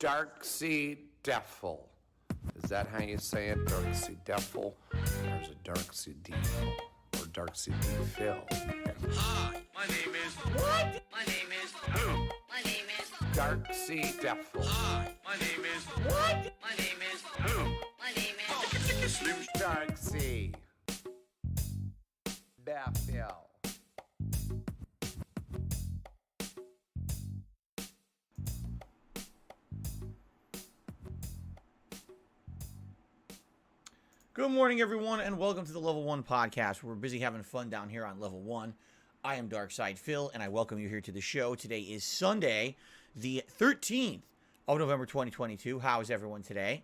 darksydephil. Is that how you say it? Darksydephil? There's a darksydephil or darksydephil. Hi, my name is... What? My name is... Who? My name is... Darksydephil. Hi, my name is... What? My name is... Who? My name is... Darksydephil. Good morning, everyone, and welcome to the Level 1 podcast, where we're busy having fun down here on Level 1. I am darksydephil, and I welcome you here to the show. Today is Sunday, the 13th of November, 2022. How is everyone today?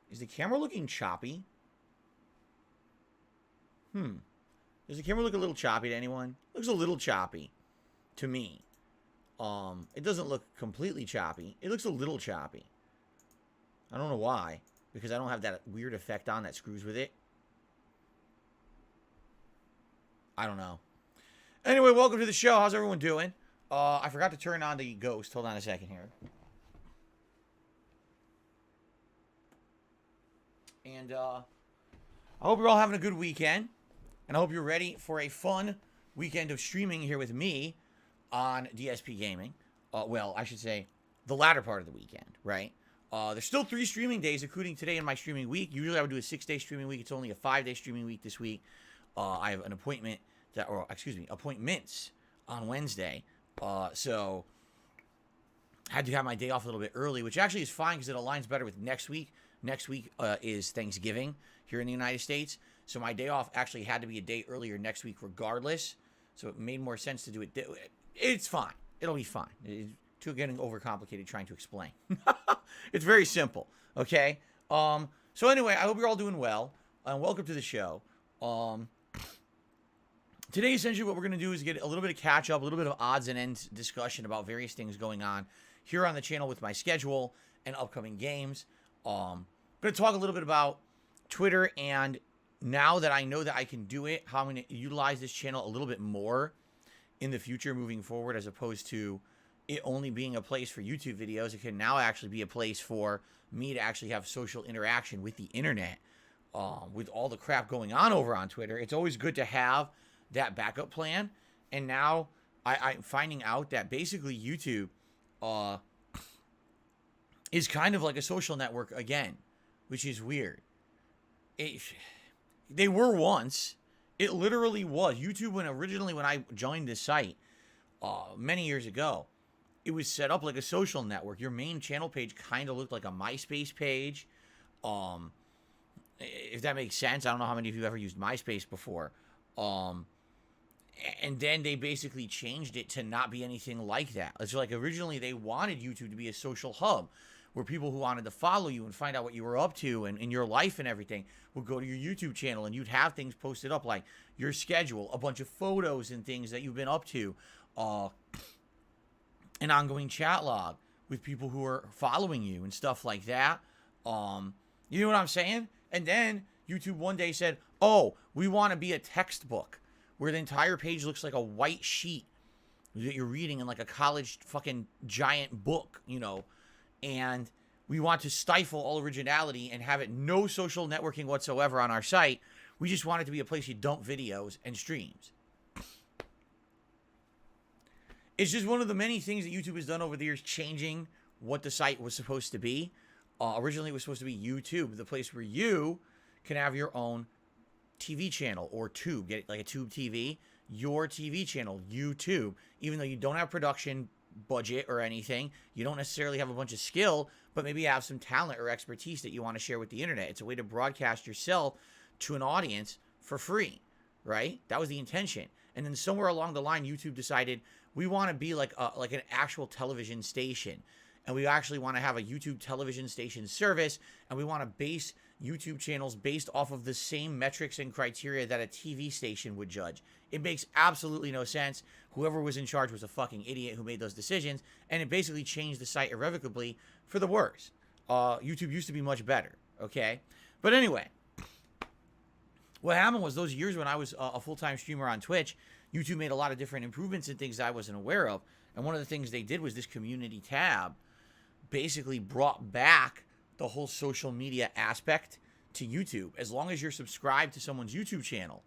Is the camera looking choppy? Does the camera look a little choppy to anyone? It looks a little choppy to me. It doesn't look completely choppy. It looks a little choppy. I don't know why. Because I don't have that weird effect on that screws with it. I don't know. Anyway, welcome to the show. How's everyone doing? I forgot to turn on the ghost. Hold on a second here. And I hope you're all having a good weekend. And I hope you're ready for a fun weekend of streaming here with me on dsPgaming. Well, I should say the latter part of the weekend, right? There's still 3 streaming days, including today in my streaming week. Usually I would do a 6-day streaming week. It's only a 5-day streaming week this week. I have an appointment appointments on Wednesday. So had to have my day off a little bit early, which actually is fine because it aligns better with next week. Next week is Thanksgiving here in the United States. So my day off actually had to be a day earlier next week regardless. So it made more sense to do it. It's fine. It'll be fine. It's too getting overcomplicated trying to explain. It's very simple, okay? So anyway, I hope you're all doing well, and welcome to the show. Today, essentially, what we're going to do is get a little bit of catch-up, a little bit of odds and ends discussion about various things going on here on the channel with my schedule and upcoming games. I'm going to talk a little bit about Twitter, and now that I know that I can do it, how I'm going to utilize this channel a little bit more in the future moving forward, as opposed to it only being a place for YouTube videos. It can now actually be a place for me to actually have social interaction with the internet. With all the crap going on over on Twitter, it's always good to have that backup plan. And now I'm finding out that basically YouTube is kind of like a social network again, which is weird. They were once. It literally was. YouTube, when I joined this site many years ago, it was set up like a social network. Your main channel page kind of looked like a MySpace page. If that makes sense. I don't know how many of you ever used MySpace before. And then they basically changed it to not be anything like that. It's like originally they wanted YouTube to be a social hub where people who wanted to follow you and find out what you were up to and in your life and everything would go to your YouTube channel, and you'd have things posted up like your schedule, a bunch of photos and things that you've been up to, an ongoing chat log with people who are following you and stuff like that. You know what I'm saying? And then YouTube one day said, oh, we want to be a textbook where the entire page looks like a white sheet that you're reading in like a college fucking giant book, you know, and we want to stifle all originality and have it no social networking whatsoever on our site. We just want it to be a place you dump videos and streams. It's just one of the many things that YouTube has done over the years, changing what the site was supposed to be. Originally, it was supposed to be YouTube, the place where you can have your own TV channel or tube. Get it like a tube TV, your TV channel, YouTube. Even though you don't have production budget or anything, you don't necessarily have a bunch of skill, but maybe you have some talent or expertise that you want to share with the internet. It's a way to broadcast yourself to an audience for free, right? That was the intention. And then somewhere along the line, YouTube decided we want to be like an actual television station. And we actually want to have a YouTube television station service. And we want to base YouTube channels based off of the same metrics and criteria that a TV station would judge. It makes absolutely no sense. Whoever was in charge was a fucking idiot who made those decisions. And it basically changed the site irrevocably for the worse. YouTube used to be much better, okay? But anyway, what happened was those years when I was a full-time streamer on Twitch, YouTube made a lot of different improvements and things that I wasn't aware of. And one of the things they did was this community tab basically brought back the whole social media aspect to YouTube. As long as you're subscribed to someone's YouTube channel,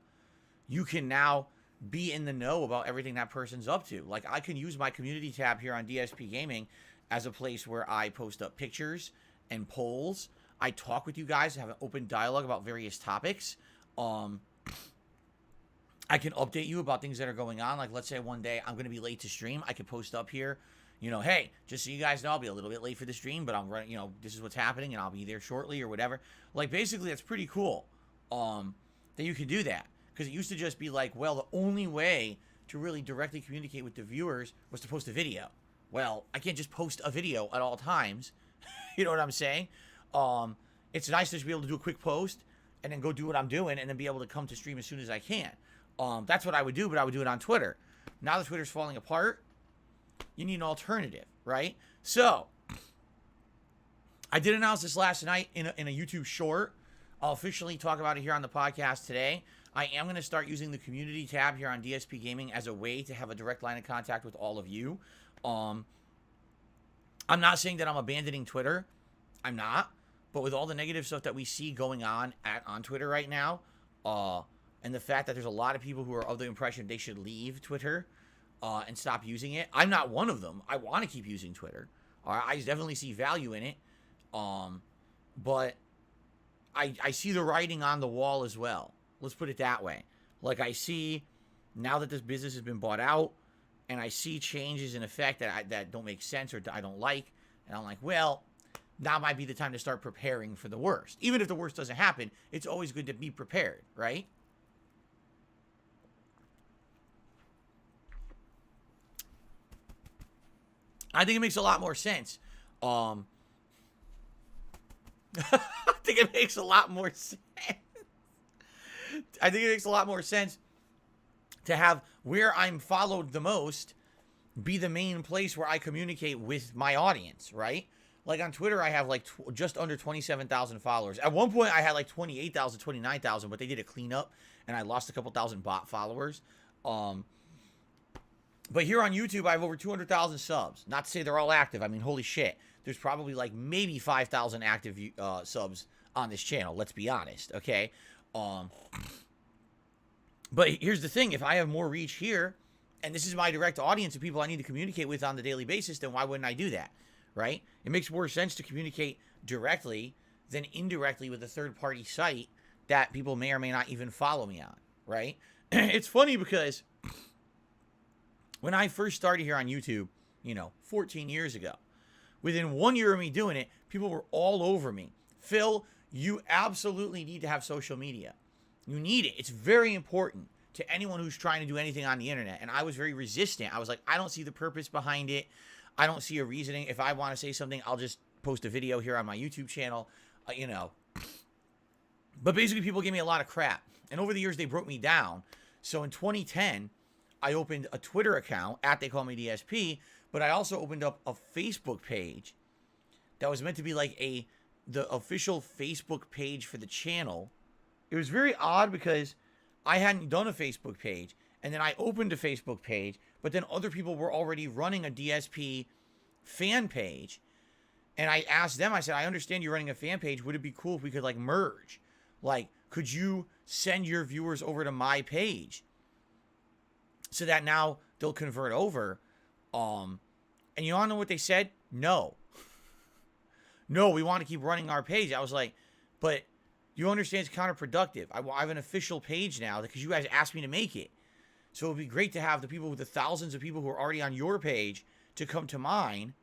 you can now be in the know about everything that person's up to. Like, I can use my community tab here on DSP Gaming as a place where I post up pictures and polls. I talk with you guys, have an open dialogue about various topics. I can update you about things that are going on. Like, let's say one day I'm going to be late to stream. I can post up here, you know, hey, just so you guys know, I'll be a little bit late for the stream, but I'm running, you know, this is what's happening, and I'll be there shortly or whatever. Like, basically, that's pretty cool that you can do that. Because it used to just be like, well, the only way to really directly communicate with the viewers was to post a video. Well, I can't just post a video at all times. You know what I'm saying? It's nice to just be able to do a quick post and then go do what I'm doing and then be able to come to stream as soon as I can. That's what I would do, but I would do it on Twitter. Now that Twitter's falling apart, you need an alternative, right? So, I did announce this last night in a YouTube short. I'll officially talk about it here on the podcast today. I am going to start using the community tab here on DSP Gaming as a way to have a direct line of contact with all of you. I'm not saying that I'm abandoning Twitter. I'm not. But with all the negative stuff that we see going on Twitter right now, and the fact that there's a lot of people who are of the impression they should leave Twitter and stop using it, I'm not one of them. I want to keep using Twitter. I definitely see value in it. But I see the writing on the wall as well. Let's put it that way. Like, I see, now that this business has been bought out, and I see changes in effect that don't make sense or I don't like, and I'm like, well, now might be the time to start preparing for the worst. Even if the worst doesn't happen, it's always good to be prepared, right? I think it makes a lot more sense. I think it makes a lot more sense. I think it makes a lot more sense to have where I'm followed the most be the main place where I communicate with my audience, right? Like on Twitter, I have like just under 27,000 followers. At one point, I had like 28,000, 29,000, but they did a cleanup, and I lost a couple thousand bot followers. But here on YouTube, I have over 200,000 subs. Not to say they're all active. I mean, holy shit. There's probably like maybe 5,000 active subs on this channel. Let's be honest, okay? But here's the thing. If I have more reach here, and this is my direct audience of people I need to communicate with on the daily basis, then why wouldn't I do that, right? It makes more sense to communicate directly than indirectly with a third-party site that people may or may not even follow me on, right? It's funny because when I first started here on YouTube, 14 years ago, within 1 year of me doing it, people were all over me. Phil, you absolutely need to have social media. You need it. It's very important to anyone who's trying to do anything on the internet. And I was very resistant. I was like, I don't see the purpose behind it. I don't see a reasoning. If I want to say something, I'll just post a video here on my YouTube channel, But basically, people gave me a lot of crap. And over the years, they broke me down. So in 2010, I opened a Twitter account, @TheyCallMeDSP, but I also opened up a Facebook page that was meant to be like the official Facebook page for the channel. It was very odd because I hadn't done a Facebook page, and then I opened a Facebook page, but then other people were already running a DSP fan page, and I asked them, I said, I understand you're running a fan page. Would it be cool if we could like merge? Like, could you send your viewers over to my page so that now they'll convert over? And you all know what they said? No. No, we want to keep running our page. I was like, but you understand it's counterproductive. I have an official page now because you guys asked me to make it. So it would be great to have the people with the thousands of people who are already on your page to come to mine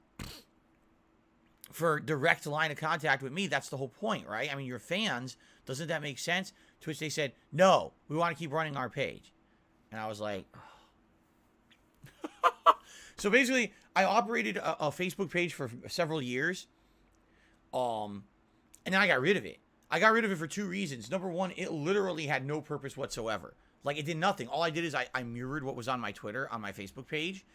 for direct line of contact with me. That's the whole point, right? I mean, your fans, doesn't that make sense? To which they said, no, we want to keep running our page. And I was like, oh. So basically, I operated a Facebook page for several years. And then I got rid of it. I got rid of it for two reasons. Number one, it literally had no purpose whatsoever. Like, it did nothing. All I did is I mirrored what was on my Twitter, on my Facebook page.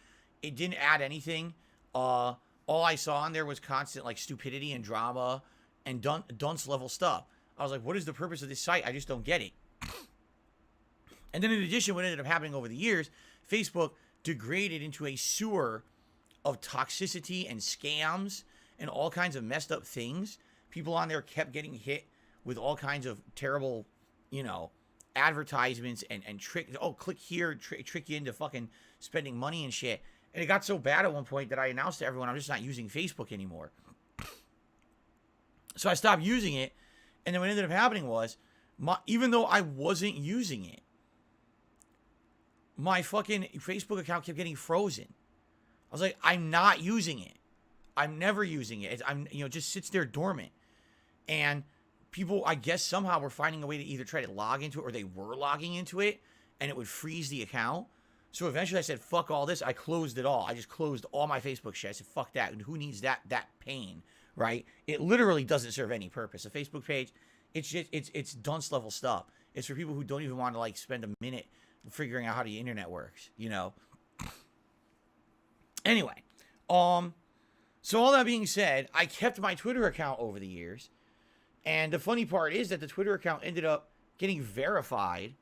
It didn't add anything. All I saw on there was constant, like, stupidity and drama and dunce level stuff. I was like, what is the purpose of this site? I just don't get it. And then in addition, what ended up happening over the years, Facebook degraded into a sewer of toxicity and scams and all kinds of messed up things. People on there kept getting hit with all kinds of terrible, advertisements and trick. Oh, click here, trick you into fucking spending money and shit. And it got so bad at one point that I announced to everyone I'm just not using Facebook anymore. So I stopped using it, and then what ended up happening was, even though I wasn't using it, my fucking Facebook account kept getting frozen. I was like, I'm not using it. I'm never using it. It just sits there dormant. And people, I guess, somehow were finding a way to either try to log into it or they were logging into it, and it would freeze the account. So eventually I said, fuck all this. I closed it all. I just closed all my Facebook shit. I said, fuck that. And who needs that pain, right? It literally doesn't serve any purpose. A Facebook page, it's dunce level stuff. It's for people who don't even want to spend a minute figuring out how the internet works, Anyway, so all that being said, I kept my Twitter account over the years. And the funny part is that the Twitter account ended up getting verified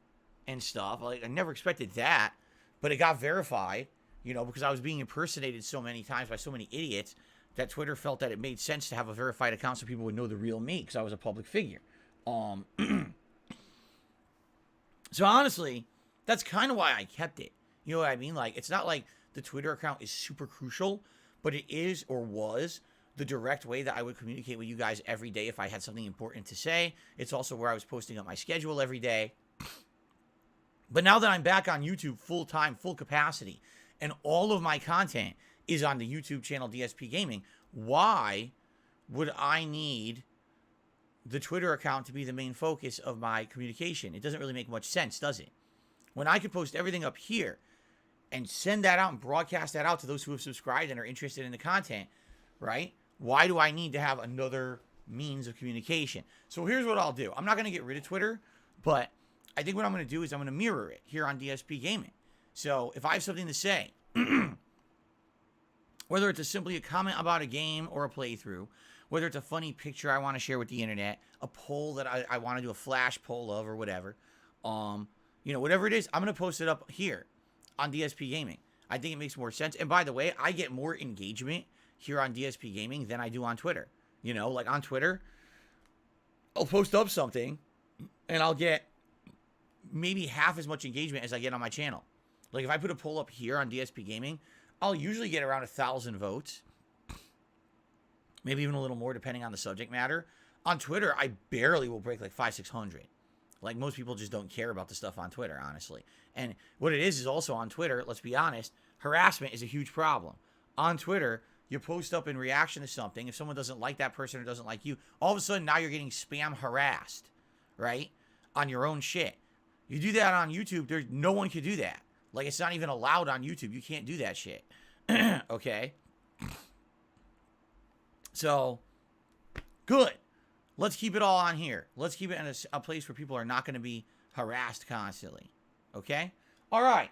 and stuff. I never expected that, but it got verified, because I was being impersonated so many times by so many idiots that Twitter felt that it made sense to have a verified account so people would know the real me because I was a public figure. So honestly, that's kind of why I kept it. You know what I mean? It's not like the Twitter account is super crucial, but it is or was the direct way that I would communicate with you guys every day if I had something important to say. It's also where I was posting up my schedule every day. But now that I'm back on YouTube full time, full capacity, and all of my content is on the YouTube channel DSP Gaming, why would I need the Twitter account to be the main focus of my communication? It doesn't really make much sense, does it? When I could post everything up here and send that out and broadcast that out to those who have subscribed and are interested in the content, right? Why do I need to have another means of communication? So here's what I'll do. I'm not going to get rid of Twitter, but I think what I'm going to do is I'm going to mirror it here on DSP Gaming. So if I have something to say, whether it's simply a comment about a game or a playthrough, whether it's a funny picture I want to share with the internet, a poll that I want to do a flash poll of or whatever, whatever it is, I'm going to post it up here on DSP Gaming. I think it makes more sense. And by the way, I get more engagement here on DSP Gaming than I do on Twitter. On Twitter, I'll post up something and I'll get maybe half as much engagement as I get on my channel. If I put a poll up here on DSP Gaming, I'll usually get around 1,000 votes. Maybe even a little more depending on the subject matter. On Twitter, I barely will break 500-600. Most people just don't care about the stuff on Twitter, honestly. And what it is also on Twitter, let's be honest, harassment is a huge problem. On Twitter, you post up in reaction to something. If someone doesn't like that person or doesn't like you, all of a sudden now you're getting spam harassed, right? On your own shit. You do that on YouTube, no one can do that. It's not even allowed on YouTube. You can't do that shit. Okay? So, good. Let's keep it all on here. Let's keep it in a place where people are not going to be harassed constantly. Okay? All right.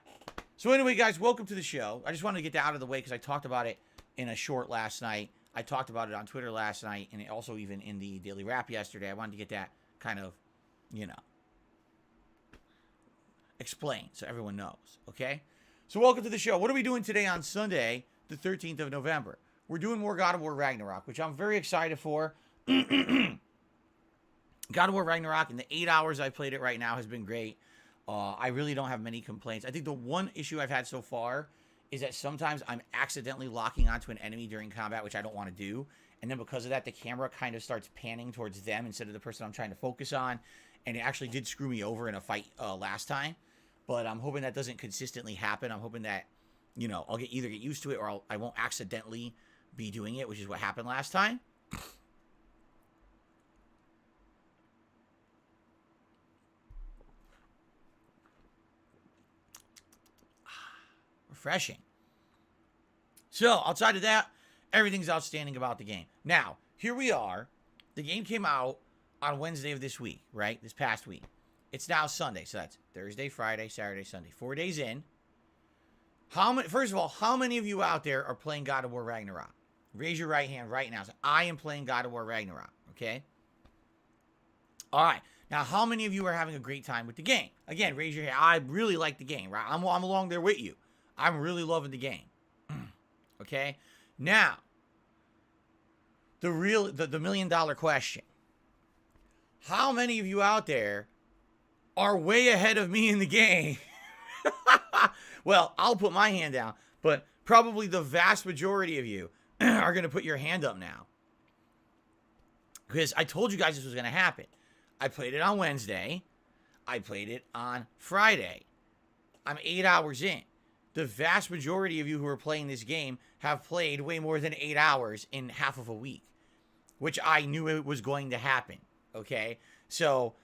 So anyway, guys, welcome to the show. I just wanted to get that out of the way because I talked about it in a short last night. I talked about it on Twitter last night and also even in the Daily Wrap yesterday. I wanted to get that kind of, explained so everyone knows. Okay? So welcome to the show. What are we doing today on Sunday, the 13th of November? We're doing more God of War Ragnarok, which I'm very excited for. God of War Ragnarok, in the 8 hours I've played it right now, has been great. I really don't have many complaints. I think the one issue I've had so far is that sometimes I'm accidentally locking onto an enemy during combat, which I don't want to do. And then because of that, the camera kind of starts panning towards them instead of the person I'm trying to focus on. And it actually did screw me over in a fight last time. But I'm hoping that doesn't consistently happen. I'm hoping that, I'll either get used to it or I won't accidentally be doing it, which is what happened last time. Refreshing. So, outside of that, everything's outstanding about the game. Now, here we are. The game came out on Wednesday of this week, right? This past week. It's now Sunday, so that's Thursday, Friday, Saturday, Sunday. 4 days in. First of all, how many of you out there are playing God of War Ragnarok? Raise your right hand right now. So I am playing God of War Ragnarok, okay? All right. Now, how many of you are having a great time with the game? Again, raise your hand. I really like the game, right? I'm along there with you. I'm really loving the game. Okay? Now, the $1 million question. How many of you out there are way ahead of me in the game? Well, I'll put my hand down, but probably the vast majority of you are going to put your hand up now. Because I told you guys this was going to happen. I played it on Wednesday. I played it on Friday. I'm 8 hours in. The vast majority of you who are playing this game have played way more than 8 hours in half of a week, which I knew it was going to happen. Okay? So,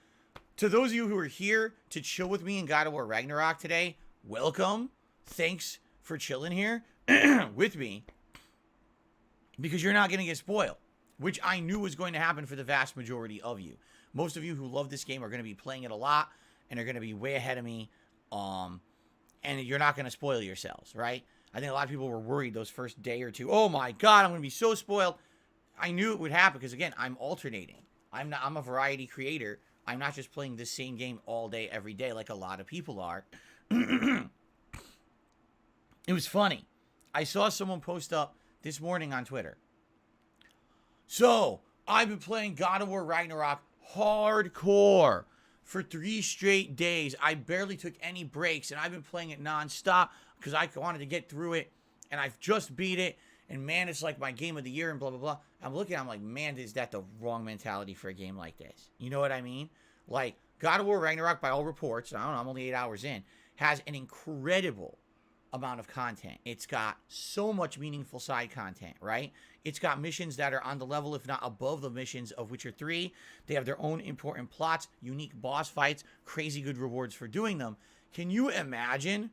to those of you who are here to chill with me in God of War Ragnarok today, welcome. Thanks for chilling here with me, because you're not going to get spoiled, which I knew was going to happen for the vast majority of you. Most of you who love this game are going to be playing it a lot and are going to be way ahead of me, and you're not going to spoil yourselves, right? I think a lot of people were worried those first day or two. Oh my God, I'm going to be so spoiled. I knew it would happen because, again, I'm alternating. I'm a variety creator. I'm not just playing the same game all day, every day, like a lot of people are. It was funny. I saw someone post up this morning on Twitter. So, I've been playing God of War Ragnarok hardcore for 3 straight days. I barely took any breaks, and I've been playing it nonstop because I wanted to get through it, and I've just beat it, and man, it's like my game of the year, and blah, blah, blah. I'm like, man, is that the wrong mentality for a game like this? You know what I mean? Like, God of War Ragnarok, by all reports, I don't know, I'm only 8 hours in, has an incredible amount of content. It's got so much meaningful side content, right? It's got missions that are on the level, if not above the missions of Witcher 3. They have their own important plots, unique boss fights, crazy good rewards for doing them. Can you imagine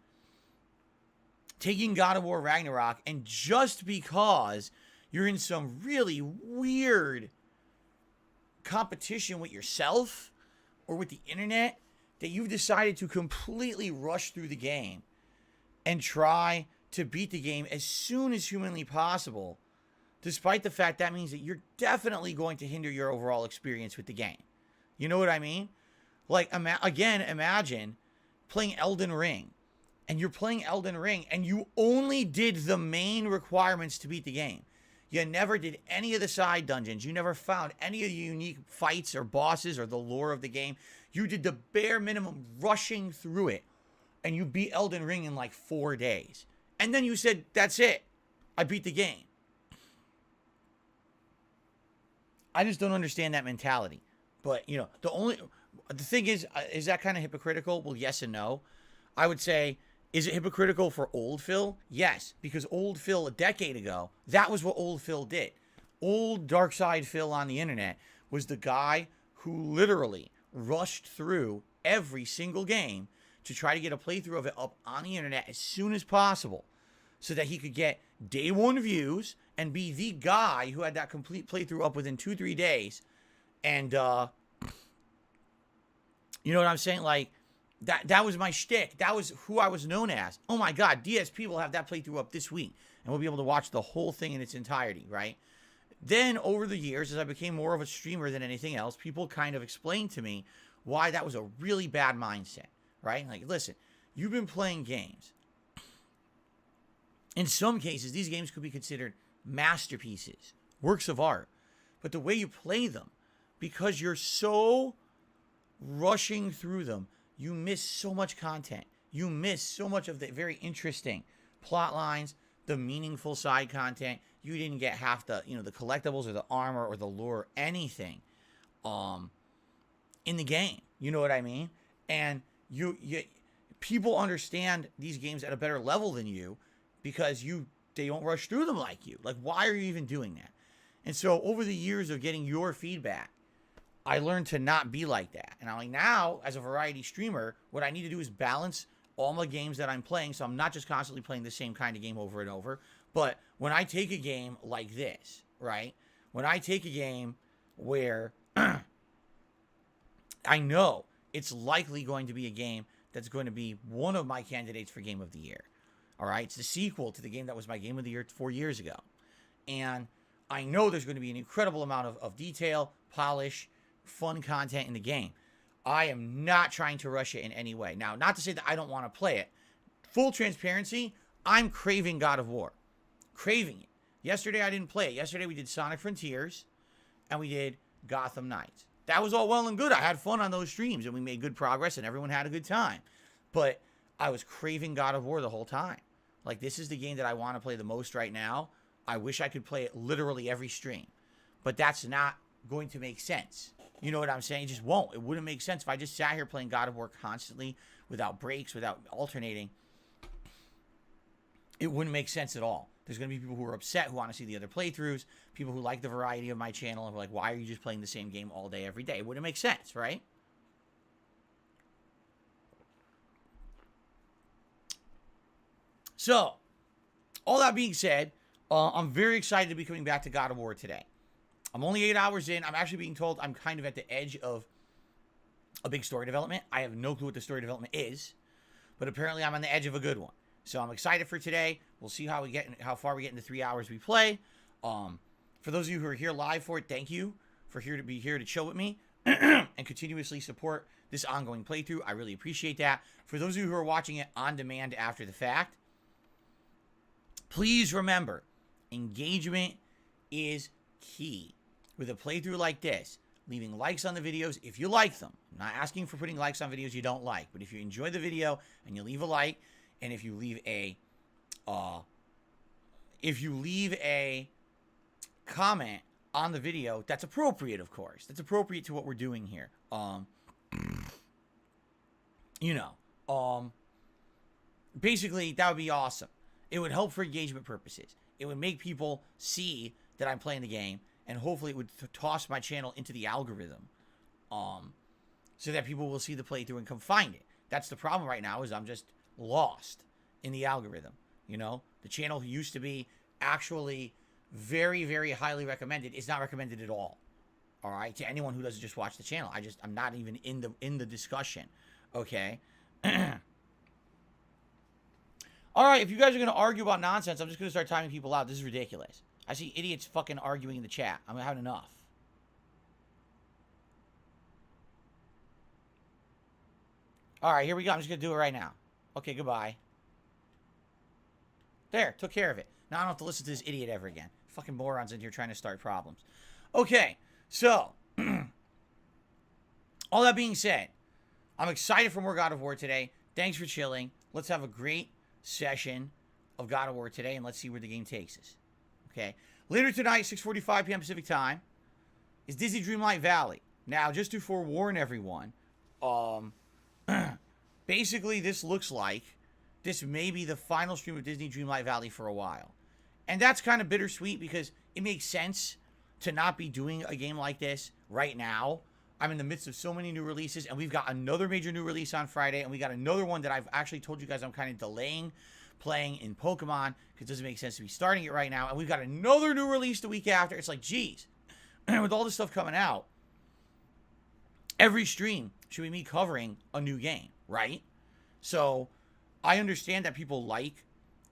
taking God of War Ragnarok and just because you're in some really weird competition with yourself or with the internet that you've decided to completely rush through the game and try to beat the game as soon as humanly possible, despite the fact that means that you're definitely going to hinder your overall experience with the game. You know what I mean? Like, imagine playing Elden Ring, and you're playing Elden Ring, and you only did the main requirements to beat the game. You never did any of the side dungeons. You never found any of the unique fights or bosses or the lore of the game. You did the bare minimum rushing through it, and you beat Elden Ring in like 4 days. And then you said, that's it. I beat the game. I just don't understand that mentality. But, you know, the thing is that kind of hypocritical? Well, yes and no. I would say, is it hypocritical for old Phil? Yes, because old Phil a decade ago, that was what old Phil did. Old darksydephil on the internet was the guy who literally rushed through every single game to try to get a playthrough of it up on the internet as soon as possible so that he could get day 1 views and be the guy who had that complete playthrough up within 2-3 days. And, you know what I'm saying? Like, that was my shtick. That was who I was known as. Oh my God, DSP will have that playthrough up this week, and we'll be able to watch the whole thing in its entirety, right? Then, over the years, as I became more of a streamer than anything else, people kind of explained to me why that was a really bad mindset, right? Like, listen, you've been playing games. In some cases, these games could be considered masterpieces, works of art. But the way you play them, because you're so rushing through them, you miss so much content. You miss so much of the very interesting plot lines, the meaningful side content. You didn't get half the, you know, the collectibles or the armor or the lore, anything, in the game. You know what I mean? And you people understand these games at a better level than you because they don't rush through them like you. Like, why are you even doing that? And so over the years of getting your feedback, I learned to not be like that. And I'm like, now, as a variety streamer, what I need to do is balance all my games that I'm playing, so I'm not just constantly playing the same kind of game over and over. But when I take a game like this, right? When I take a game where I know it's likely going to be a game that's going to be one of my candidates for Game of the Year. All right? It's the sequel to the game that was my Game of the Year 4 years ago. And I know there's going to be an incredible amount of detail, polish, fun content in the game. I am not trying to rush it in any way. Now, not to say that I don't want to play it. Full transparency, I'm craving God of War. Craving it. Yesterday I didn't play it. Yesterday we did Sonic Frontiers and we did Gotham Knights. That was all well and good. I had fun on those streams and we made good progress and everyone had a good time. But I was craving God of War the whole time. Like, this is the game that I want to play the most right now. I wish I could play it literally every stream. But that's not going to make sense. You know what I'm saying? It just won't. It wouldn't make sense if I just sat here playing God of War constantly without breaks, without alternating. It wouldn't make sense at all. There's going to be people who are upset, who want to see the other playthroughs, people who like the variety of my channel, and are like, why are you just playing the same game all day, every day? It wouldn't make sense, right? So, all that being said, I'm very excited to be coming back to God of War today. I'm only 8 hours in. I'm actually being told I'm kind of at the edge of a big story development. I have no clue what the story development is, but apparently I'm on the edge of a good one. So I'm excited for today. We'll see how far we get in the 3 hours we play. For those of you who are here live for it, thank you for being here to chill with me and continuously support this ongoing playthrough. I really appreciate that. For those of you who are watching it on demand after the fact, please remember, engagement is key. With a playthrough like this, leaving likes on the videos if you like them. I'm not asking for putting likes on videos you don't like, but if you enjoy the video and you leave a like, and if you leave a comment on the video, that's appropriate, of course. That's appropriate to what we're doing here. Basically, that would be awesome. It would help for engagement purposes. It would make people see that I'm playing the game, and hopefully it would toss my channel into the algorithm, so that people will see the playthrough and come find it. That's the problem right now, is I'm just lost in the algorithm. You know, the channel used to be actually very, very highly recommended. It's not recommended at all. All right, to anyone who doesn't just watch the channel. I'm not even in the discussion. Okay. All right, if you guys are going to argue about nonsense, I'm just going to start timing people out. This is ridiculous. I see idiots fucking arguing in the chat. I'm having enough. All right, here we go. I'm just going to do it right now. Okay, goodbye. There, took care of it. Now I don't have to listen to this idiot ever again. Fucking morons in here trying to start problems. Okay, so, all that being said, I'm excited for more God of War today. Thanks for chilling. Let's have a great session of God of War today, and let's see where the game takes us. Okay, later tonight, 6:45 p.m. Pacific time, is Disney Dreamlight Valley. Now, just to forewarn everyone, basically this looks like this may be the final stream of Disney Dreamlight Valley for a while. And that's kind of bittersweet because it makes sense to not be doing a game like this right now. I'm in the midst of so many new releases, and we've got another major new release on Friday, and we got another one that I've actually told you guys I'm kind of delaying playing in Pokemon because it doesn't make sense to be starting it right now. And we've got another new release the week after. It's like, geez, with all this stuff coming out, every stream should be me covering a new game, right? So I understand that people like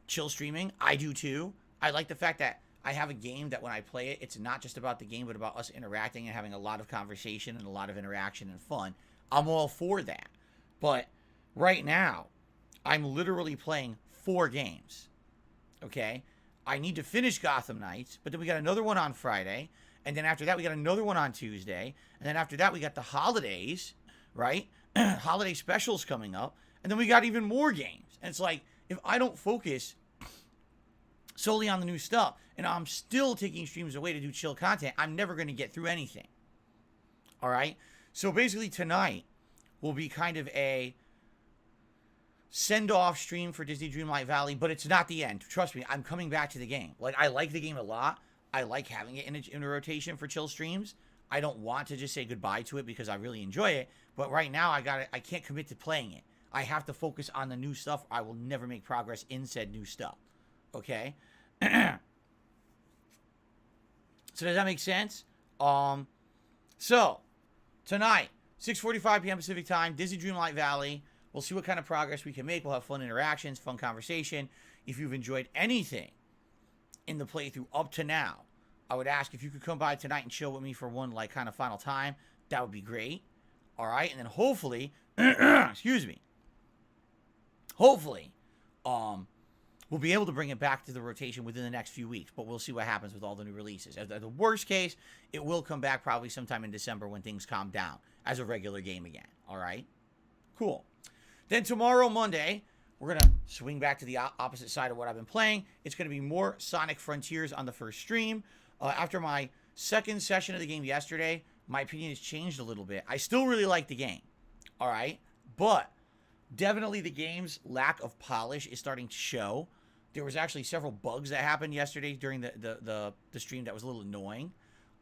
chill streaming. I do too. I like the fact that I have a game that when I play it, it's not just about the game, but about us interacting and having a lot of conversation and a lot of interaction and fun. I'm all for that. But right now, I'm literally playing 4 games. Okay? I need to finish Gotham Knights, but then we got another one on Friday, and then after that, we got another one on Tuesday, and then after that, we got the holidays, right? Holiday specials coming up, and then we got even more games. And it's like, if I don't focus solely on the new stuff, and I'm still taking streams away to do chill content, I'm never going to get through anything. All right? So basically tonight will be kind of a send-off stream for Disney Dreamlight Valley, but it's not the end. Trust me, I'm coming back to the game. Like, I like the game a lot. I like having it in a rotation for chill streams. I don't want to just say goodbye to it because I really enjoy it, but right now I can't commit to playing it. I have to focus on the new stuff. I will never make progress in said new stuff. Okay? So does that make sense? So tonight, 6:45 p.m. Pacific time, Disney Dreamlight Valley. We'll see what kind of progress we can make. We'll have fun interactions, fun conversation. If you've enjoyed anything in the playthrough up to now, I would ask if you could come by tonight and chill with me for one, like, kind of final time. That would be great. All right? And then hopefully, excuse me, hopefully, we'll be able to bring it back to the rotation within the next few weeks, but we'll see what happens with all the new releases. As the worst case, it will come back probably sometime in December when things calm down as a regular game again. All right? Cool. Then tomorrow, Monday, we're going to swing back to the opposite side of what I've been playing. It's going to be more Sonic Frontiers on the first stream. After my second session of the game yesterday, my opinion has changed a little bit. I still really like the game. All right? But definitely the game's lack of polish is starting to show. There was actually several bugs that happened yesterday during the stream that was a little annoying.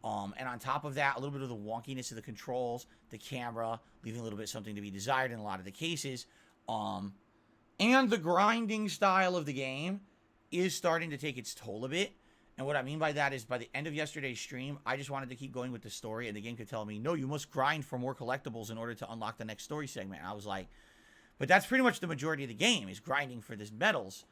And on top of that, a little bit of the wonkiness of the controls, the camera, leaving a little bit something to be desired in a lot of the cases. And the grinding style of the game is starting to take its toll a bit. And what I mean by that is by the end of yesterday's stream, I just wanted to keep going with the story. And the game could tell me, no, you must grind for more collectibles in order to unlock the next story segment. And I was like, but that's pretty much the majority of the game is grinding for this medals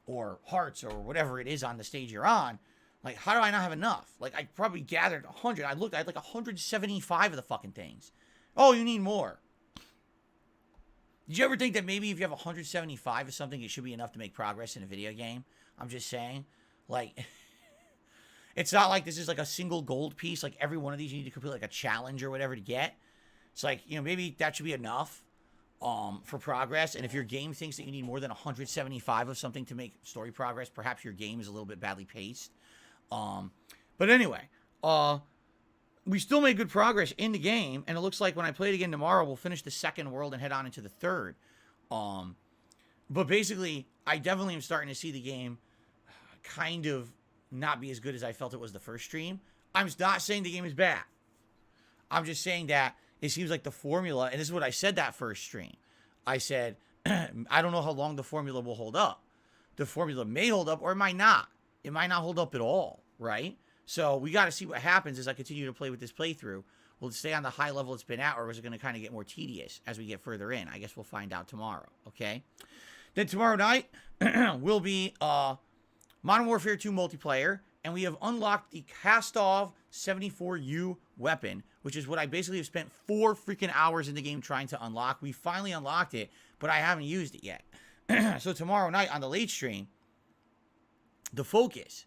or hearts or whatever it is on the stage you're on. Like, how do I not have enough? Like, I probably gathered 100. I had like 175 of the fucking things. Oh, you need more. Did you ever think that maybe if you have 175 of something, it should be enough to make progress in a video game? I'm just saying. Like, it's not like this is like a single gold piece. Like, every one of these you need to complete like a challenge or whatever to get. It's like, you know, maybe that should be enough for progress. And if your game thinks that you need more than 175 of something to make story progress, perhaps your game is a little bit badly paced. But anyway, we still made good progress in the game, and it looks like when I play it again tomorrow, we'll finish the second world and head on into the third. But basically, I definitely am starting to see the game kind of not be as good as I felt it was the first stream. I'm not saying the game is bad. I'm just saying that it seems like the formula, and this is what I said that first stream. I said, I don't know how long the formula will hold up. The formula may hold up or it might not. It might not hold up at all, right? So we got to see what happens as I continue to play with this playthrough. Will it stay on the high level it's been at, or is it going to kind of get more tedious as we get further in? I guess we'll find out tomorrow, okay? Then tomorrow night will be Modern Warfare 2 multiplayer, and we have unlocked the Kastov 74U weapon, which is what I basically have spent 4 freaking hours in the game trying to unlock. We finally unlocked it, but I haven't used it yet. So tomorrow night on the late stream, the focus,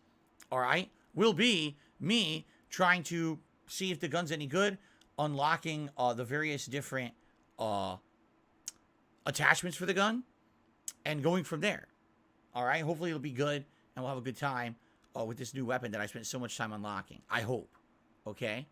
all right, will be me trying to see if the gun's any good, unlocking the various different attachments for the gun, and going from there. All right, hopefully it'll be good, and we'll have a good time with this new weapon that I spent so much time unlocking. I hope. Okay?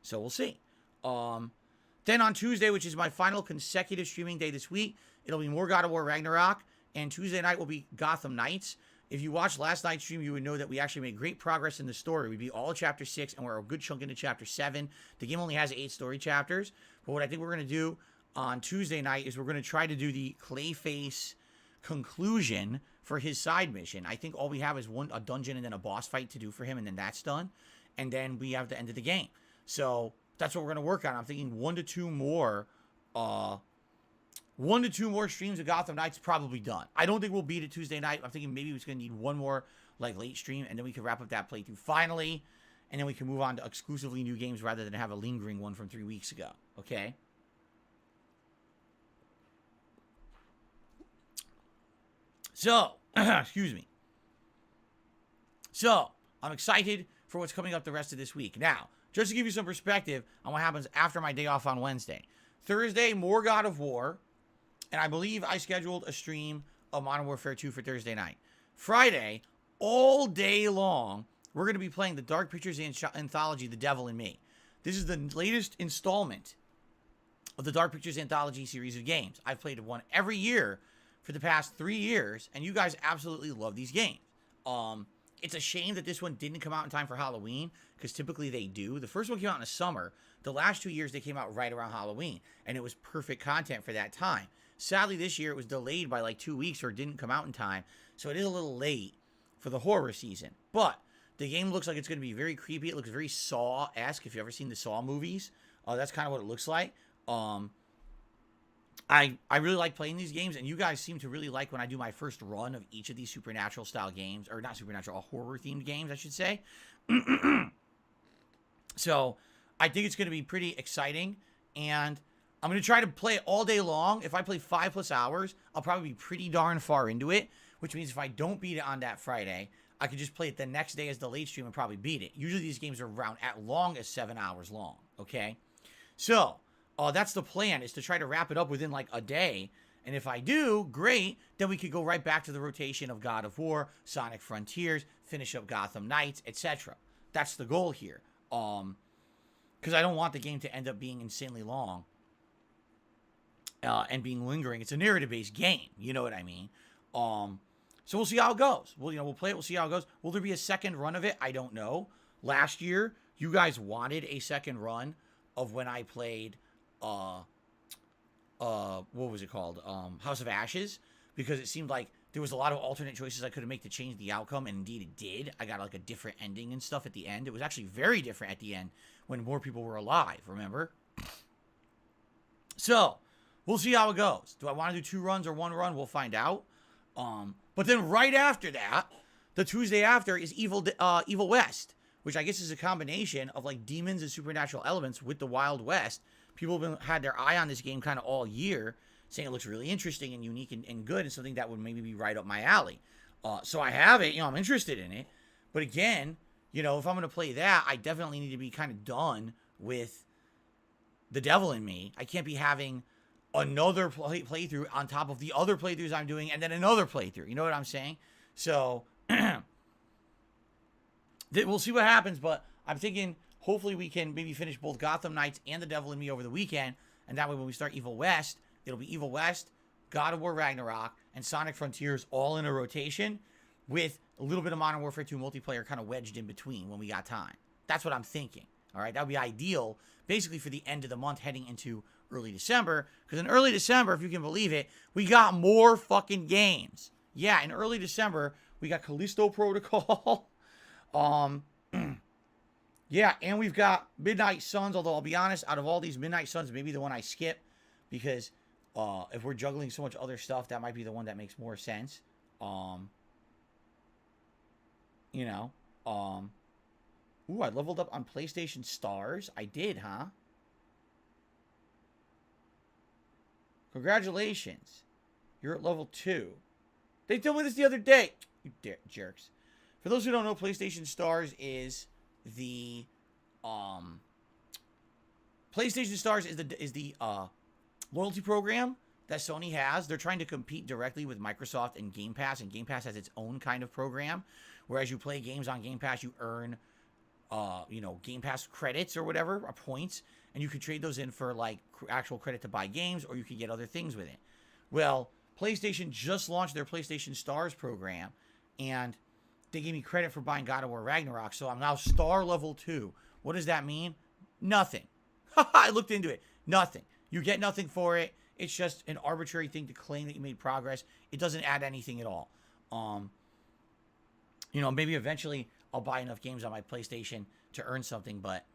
So we'll see. Then on Tuesday, which is my final consecutive streaming day this week, it'll be more God of War Ragnarok, and Tuesday night will be Gotham Knights. If you watched last night's stream, you would know that we actually made great progress in the story. We beat all of Chapter 6, and we're a good chunk into Chapter 7. The game only has 8 story chapters, but what I think we're going to do on Tuesday night is we're going to try to do the Clayface conclusion for his side mission. I think all we have is a dungeon and then a boss fight to do for him, and then that's done. And then we have the end of the game. So that's what we're going to work on. I'm thinking 1 to 2 more streams of Gotham Knights probably done. I don't think we'll beat it Tuesday night. I'm thinking maybe we're going to need one more like late stream, and then we can wrap up that playthrough finally, and then we can move on to exclusively new games rather than have a lingering one from 3 weeks ago. Okay? So, excuse me. So, I'm excited for what's coming up the rest of this week. Now, just to give you some perspective on what happens after my day off on Wednesday. Thursday, more God of War. And I believe I scheduled a stream of Modern Warfare 2 for Thursday night. Friday, all day long, we're going to be playing the Dark Pictures Anthology, The Devil in Me. This is the latest installment of the Dark Pictures Anthology series of games. I've played one every year for the past 3 years, and you guys absolutely love these games. It's a shame that this one didn't come out in time for Halloween, because typically they do. The first one came out in the summer. The last 2 years, they came out right around Halloween, and it was perfect content for that time. Sadly, this year, it was delayed by like 2 weeks or didn't come out in time, so it is a little late for the horror season. But the game looks like it's going to be very creepy. It looks very Saw-esque, if you've ever seen the Saw movies. That's kind of what it looks like. I really like playing these games, and you guys seem to really like when I do my first run of each of these supernatural-style games, or not supernatural, horror-themed games, I should say. So, I think it's going to be pretty exciting, and I'm going to try to play it all day long. If I play 5+ hours, I'll probably be pretty darn far into it, which means if I don't beat it on that Friday, I could just play it the next day as the late stream and probably beat it. Usually these games are around at long as 7 hours long, okay? So, that's the plan, is to try to wrap it up within like a day. And if I do, great, then we could go right back to the rotation of God of War, Sonic Frontiers, finish up Gotham Knights, etc. That's the goal here. Because I don't want the game to end up being insanely long and being lingering. It's a narrative-based game, you know what I mean? So we'll see how it goes. We'll play it. We'll see how it goes. Will there be a second run of it? I don't know. Last year, you guys wanted a second run of when I played, what was it called? House of Ashes, because it seemed like there was a lot of alternate choices I could have made to change the outcome, and indeed it did. I got like a different ending and stuff at the end. It was actually very different at the end when more people were alive, remember? So, we'll see how it goes. Do I want to do 2 runs or 1 run? We'll find out. But then right after that, the Tuesday after is Evil West, which I guess is a combination of like demons and supernatural elements with the Wild West. People have had their eye on this game kind of all year, saying it looks really interesting and unique and good, and something that would maybe be right up my alley. So I have it, I'm interested in it. But again, if I'm going to play that, I definitely need to be kind of done with the devil in me. I can't be having another playthrough on top of the other playthroughs I'm doing, and then another playthrough. You know what I'm saying? So, we'll see what happens, but I'm thinking hopefully we can maybe finish both Gotham Knights and the devil in me over the weekend, and that way when we start Evil West, it'll be Evil West, God of War Ragnarok, and Sonic Frontiers all in a rotation, with a little bit of Modern Warfare 2 multiplayer kind of wedged in between when we got time. That's what I'm thinking. All right, that would be ideal, basically for the end of the month heading into early December, because in early December, if you can believe it, we got more fucking games. Yeah, in early December, we got Callisto Protocol. Yeah, and we've got Midnight Suns, although I'll be honest, out of all these, Midnight Suns may be the one I skip, because if we're juggling so much other stuff, that might be the one that makes more sense. Ooh, I leveled up on PlayStation Stars. I did, huh? Congratulations. You're at level 2. They told me this the other day. You jerks. For those who don't know, PlayStation Stars is the PlayStation Stars is the loyalty program that Sony has. They're trying to compete directly with Microsoft and Game Pass, and Game Pass has its own kind of program, whereas you play games on Game Pass, you earn Game Pass credits or whatever, or points, and you could trade those in for like actual credit to buy games, or you could get other things with it. Well, PlayStation just launched their PlayStation Stars program, and they gave me credit for buying God of War Ragnarok, so I'm now star level 2. What does that mean? Nothing. I looked into it. Nothing. You get nothing for it. It's just an arbitrary thing to claim that you made progress. It doesn't add anything at all. Maybe eventually I'll buy enough games on my PlayStation to earn something, but,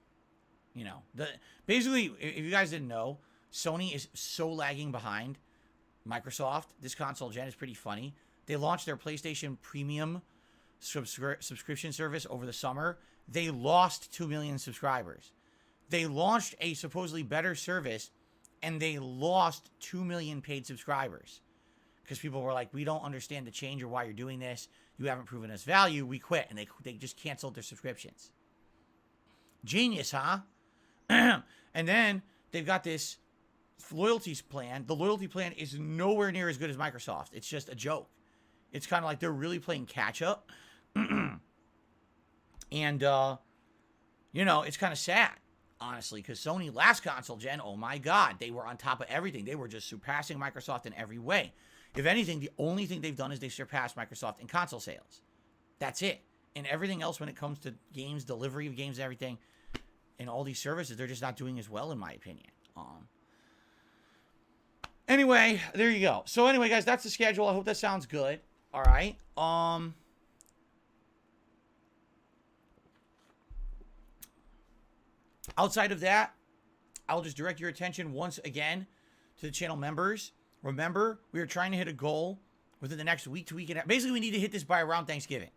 basically, if you guys didn't know, Sony is so lagging behind Microsoft. This console gen is pretty funny. They launched their PlayStation Premium subscription service over the summer. They lost 2 million subscribers. They launched a supposedly better service, and they lost 2 million paid subscribers. Because people were like, we don't understand the change or why you're doing this. You haven't proven us value. We quit. And they just canceled their subscriptions. Genius, huh? And then they've got this loyalty plan. The loyalty plan is nowhere near as good as Microsoft. It's just a joke. It's kind of like they're really playing catch up. And, it's kind of sad, honestly, because Sony last console gen, oh my God, they were on top of everything. They were just surpassing Microsoft in every way. If anything, the only thing they've done is they surpassed Microsoft in console sales. That's it. And everything else when it comes to games, delivery of games, and everything, and all these services, they're just not doing as well, in my opinion. Anyway, there you go. So anyway, guys, that's the schedule. I hope that sounds good. All right. Outside of that, I'll just direct your attention once again to the channel members. Remember, we are trying to hit a goal within the next week to week and a half. Basically, we need to hit this by around Thanksgiving.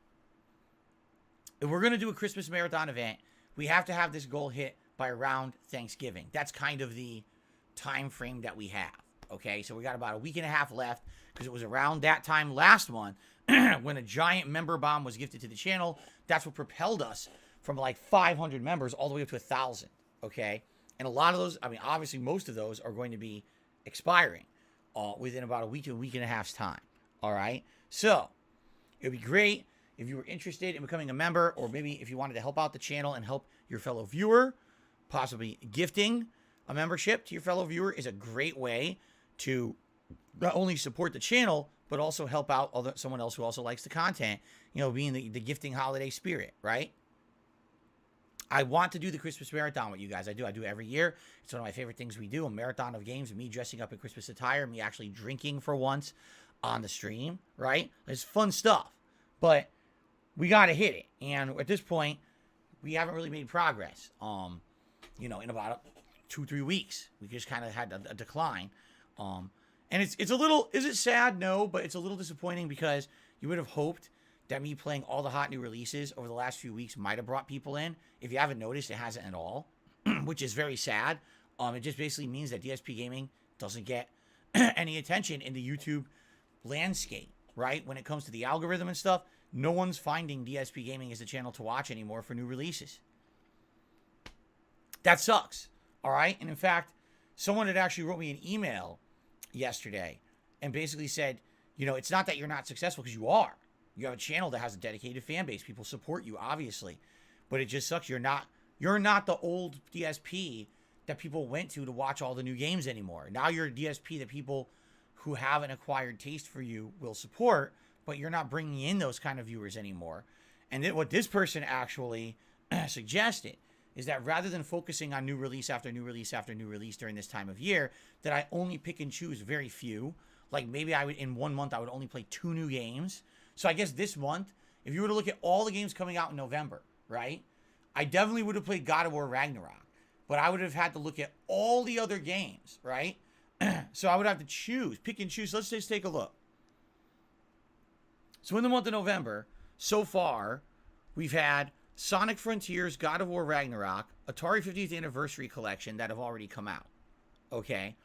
If we're going to do a Christmas marathon event, we have to have this goal hit by around Thanksgiving. That's kind of the time frame that we have. Okay, so we got about a week and a half left because it was around that time last month when a giant member bomb was gifted to the channel. That's what propelled us from like 500 members all the way up to 1,000. Okay, and a lot of those, I mean, obviously most of those are going to be expiring within about a week to a week and a half's time. All right, so it would be great if you were interested in becoming a member, or maybe if you wanted to help out the channel and help your fellow viewer, possibly gifting a membership to your fellow viewer is a great way to not only support the channel, but also help out someone else who also likes the content, you know, being the gifting holiday spirit, right? I want to do the Christmas marathon with you guys. I do every year. It's one of my favorite things we do, a marathon of games, me dressing up in Christmas attire, me actually drinking for once on the stream, right? It's fun stuff, but we got to hit it. And at this point, we haven't really made progress. You know, in about 2-3 weeks, we just kind of had a decline. And it's a little, is it sad? No, but it's a little disappointing because you would have hoped that me playing all the hot new releases over the last few weeks might have brought people in. If you haven't noticed, it hasn't at all, which is very sad. It just basically means that DSP Gaming doesn't get any attention in the YouTube landscape, right? When it comes to the algorithm and stuff, no one's finding DSP Gaming as the channel to watch anymore for new releases. That sucks, all right? And in fact, someone had actually wrote me an email yesterday and basically said, you know, it's not that you're not successful, because you are. You have a channel that has a dedicated fan base. People support you, obviously. But it just sucks. You're not the old DSP that people went to watch all the new games anymore. Now you're a DSP that people who have an acquired taste for you will support, but you're not bringing in those kind of viewers anymore. And then what this person actually suggested is that rather than focusing on new release after new release after new release during this time of year, that I only pick and choose very few. Like maybe I would, in 1 month, I would only play 2 new games. So I guess this month, if you were to look at all the games coming out in November, right? I definitely would have played God of War Ragnarok, but I would have had to look at all the other games, right? So I would have to pick and choose. Let's just take a look. So in the month of November, so far, we've had Sonic Frontiers, God of War Ragnarok, Atari 50th Anniversary Collection that have already come out. Okay?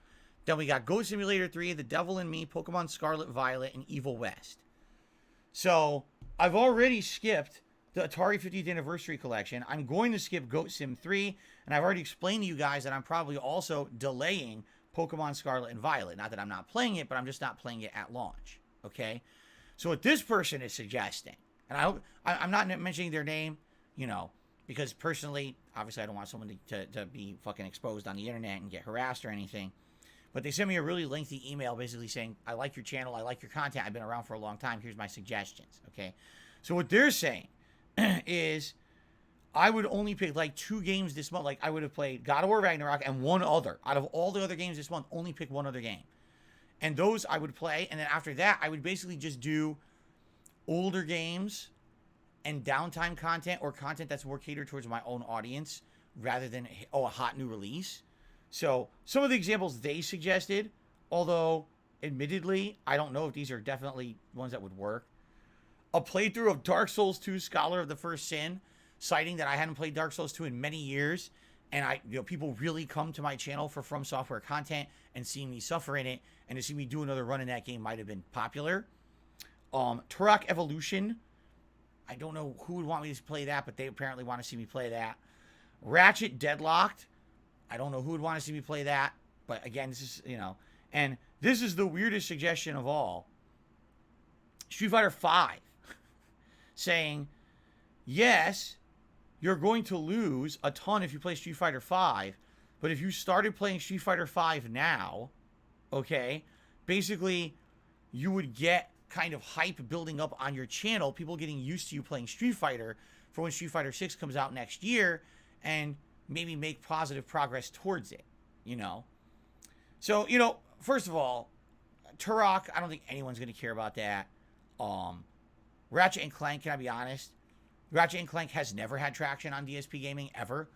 Then we got Goat Simulator 3, The Devil in Me, Pokemon Scarlet Violet, and Evil West. So I've already skipped the Atari 50th Anniversary Collection. I'm going to skip Goat Sim 3, and I've already explained to you guys that I'm probably also delaying Pokemon Scarlet and Violet. Not that I'm not playing it, but I'm just not playing it at launch. Okay? So what this person is suggesting, and I'm not mentioning their name, you know, because personally, obviously I don't want someone to be fucking exposed on the internet and get harassed or anything. But they sent me a really lengthy email basically saying, I like your channel, I like your content, I've been around for a long time, here's my suggestions, okay? So what they're saying is I would only pick like 2 games this month. Like I would have played God of War Ragnarok and one other. Out of all the other games this month, only pick one other game. And those I would play, and then after that, I would basically just do older games and downtime content, or content that's more catered towards my own audience rather than, a hot new release. So some of the examples they suggested, although admittedly, I don't know if these are definitely ones that would work. A playthrough of Dark Souls 2 Scholar of the First Sin, citing that I hadn't played Dark Souls 2 in many years, and people really come to my channel for From Software content, and seeing me suffer in it, and to see me do another run in that game might have been popular. Turok Evolution, I don't know who would want me to play that, but they apparently want to see me play that. Ratchet Deadlocked, I don't know who would want to see me play that, but again, this is, and this is the weirdest suggestion of all. Street Fighter 5, saying, yes, you're going to lose a ton if you play Street Fighter 5, but if you started playing Street Fighter 5 now, okay, basically, you would get kind of hype building up on your channel, people getting used to you playing Street Fighter for when Street Fighter 6 comes out next year, and maybe make positive progress towards it, So, first of all, Turok, I don't think anyone's going to care about that. Ratchet and Clank, can I be honest? Ratchet and Clank has never had traction on DSP Gaming, ever.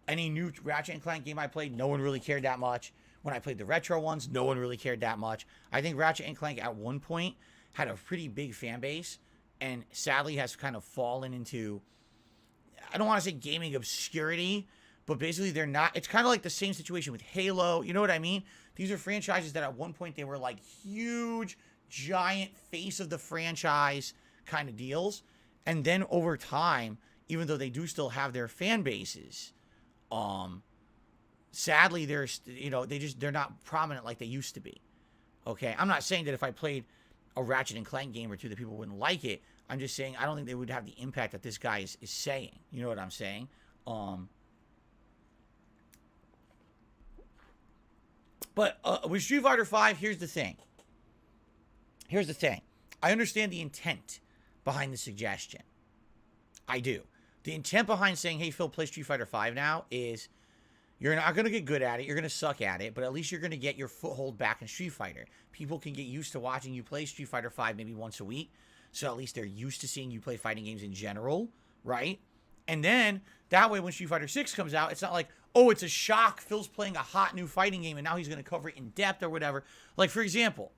Any new Ratchet and Clank game I played, no one really cared that much. When I played the retro ones, no one really cared that much. I think Ratchet and Clank at one point had a pretty big fan base, and sadly has kind of fallen into, I don't want to say gaming obscurity, but basically they're not. It's kind of like the same situation with Halo. You know what I mean? These are franchises that at one point they were like huge, giant face of the franchise kind of deals. And then over time, even though they do still have their fan bases, sadly, they're not prominent like they used to be. Okay, I'm not saying that if I played a Ratchet and Clank game or two that people wouldn't like it. I'm just saying I don't think they would have the impact that this guy is saying. You know what I'm saying? But with Street Fighter V, here's the thing. I understand the intent behind the suggestion. I do. The intent behind saying, hey, Phil, play Street Fighter V now is you're not going to get good at it. You're going to suck at it. But at least you're going to get your foothold back in Street Fighter. People can get used to watching you play Street Fighter V maybe once a week. So at least they're used to seeing you play fighting games in general, right? And then that way when Street Fighter 6 comes out, it's not like, oh, it's a shock. Phil's playing a hot new fighting game and now he's going to cover it in depth or whatever. Like, for example,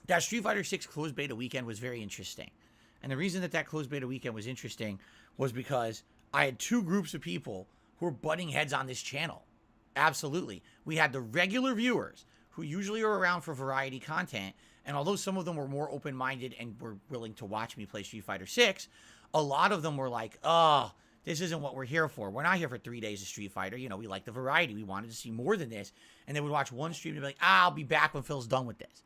that Street Fighter 6 closed beta weekend was very interesting. And the reason that closed beta weekend was interesting was because I had two groups of people who were butting heads on this channel. Absolutely. We had the regular viewers who usually are around for variety content. And although some of them were more open-minded and were willing to watch me play Street Fighter 6, a lot of them were like, oh, this isn't what we're here for. We're not here for 3 days of Street Fighter. You know, we like the variety. We wanted to see more than this. And they would watch one stream and be like, I'll be back when Phil's done with this.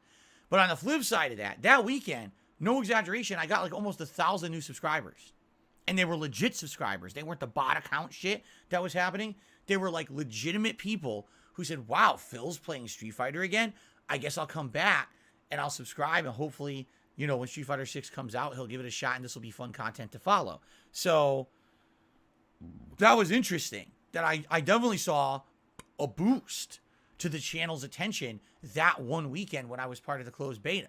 But on the flip side of that weekend, no exaggeration, I got like almost 1,000 new subscribers. And they were legit subscribers. They weren't the bot account shit that was happening. They were like legitimate people who said, wow, Phil's playing Street Fighter again. I guess I'll come back and I'll subscribe. And hopefully, you know, when Street Fighter 6 comes out, he'll give it a shot and this will be fun content to follow. So that was interesting. That I definitely saw a boost to the channel's attention that one weekend when I was part of the closed beta.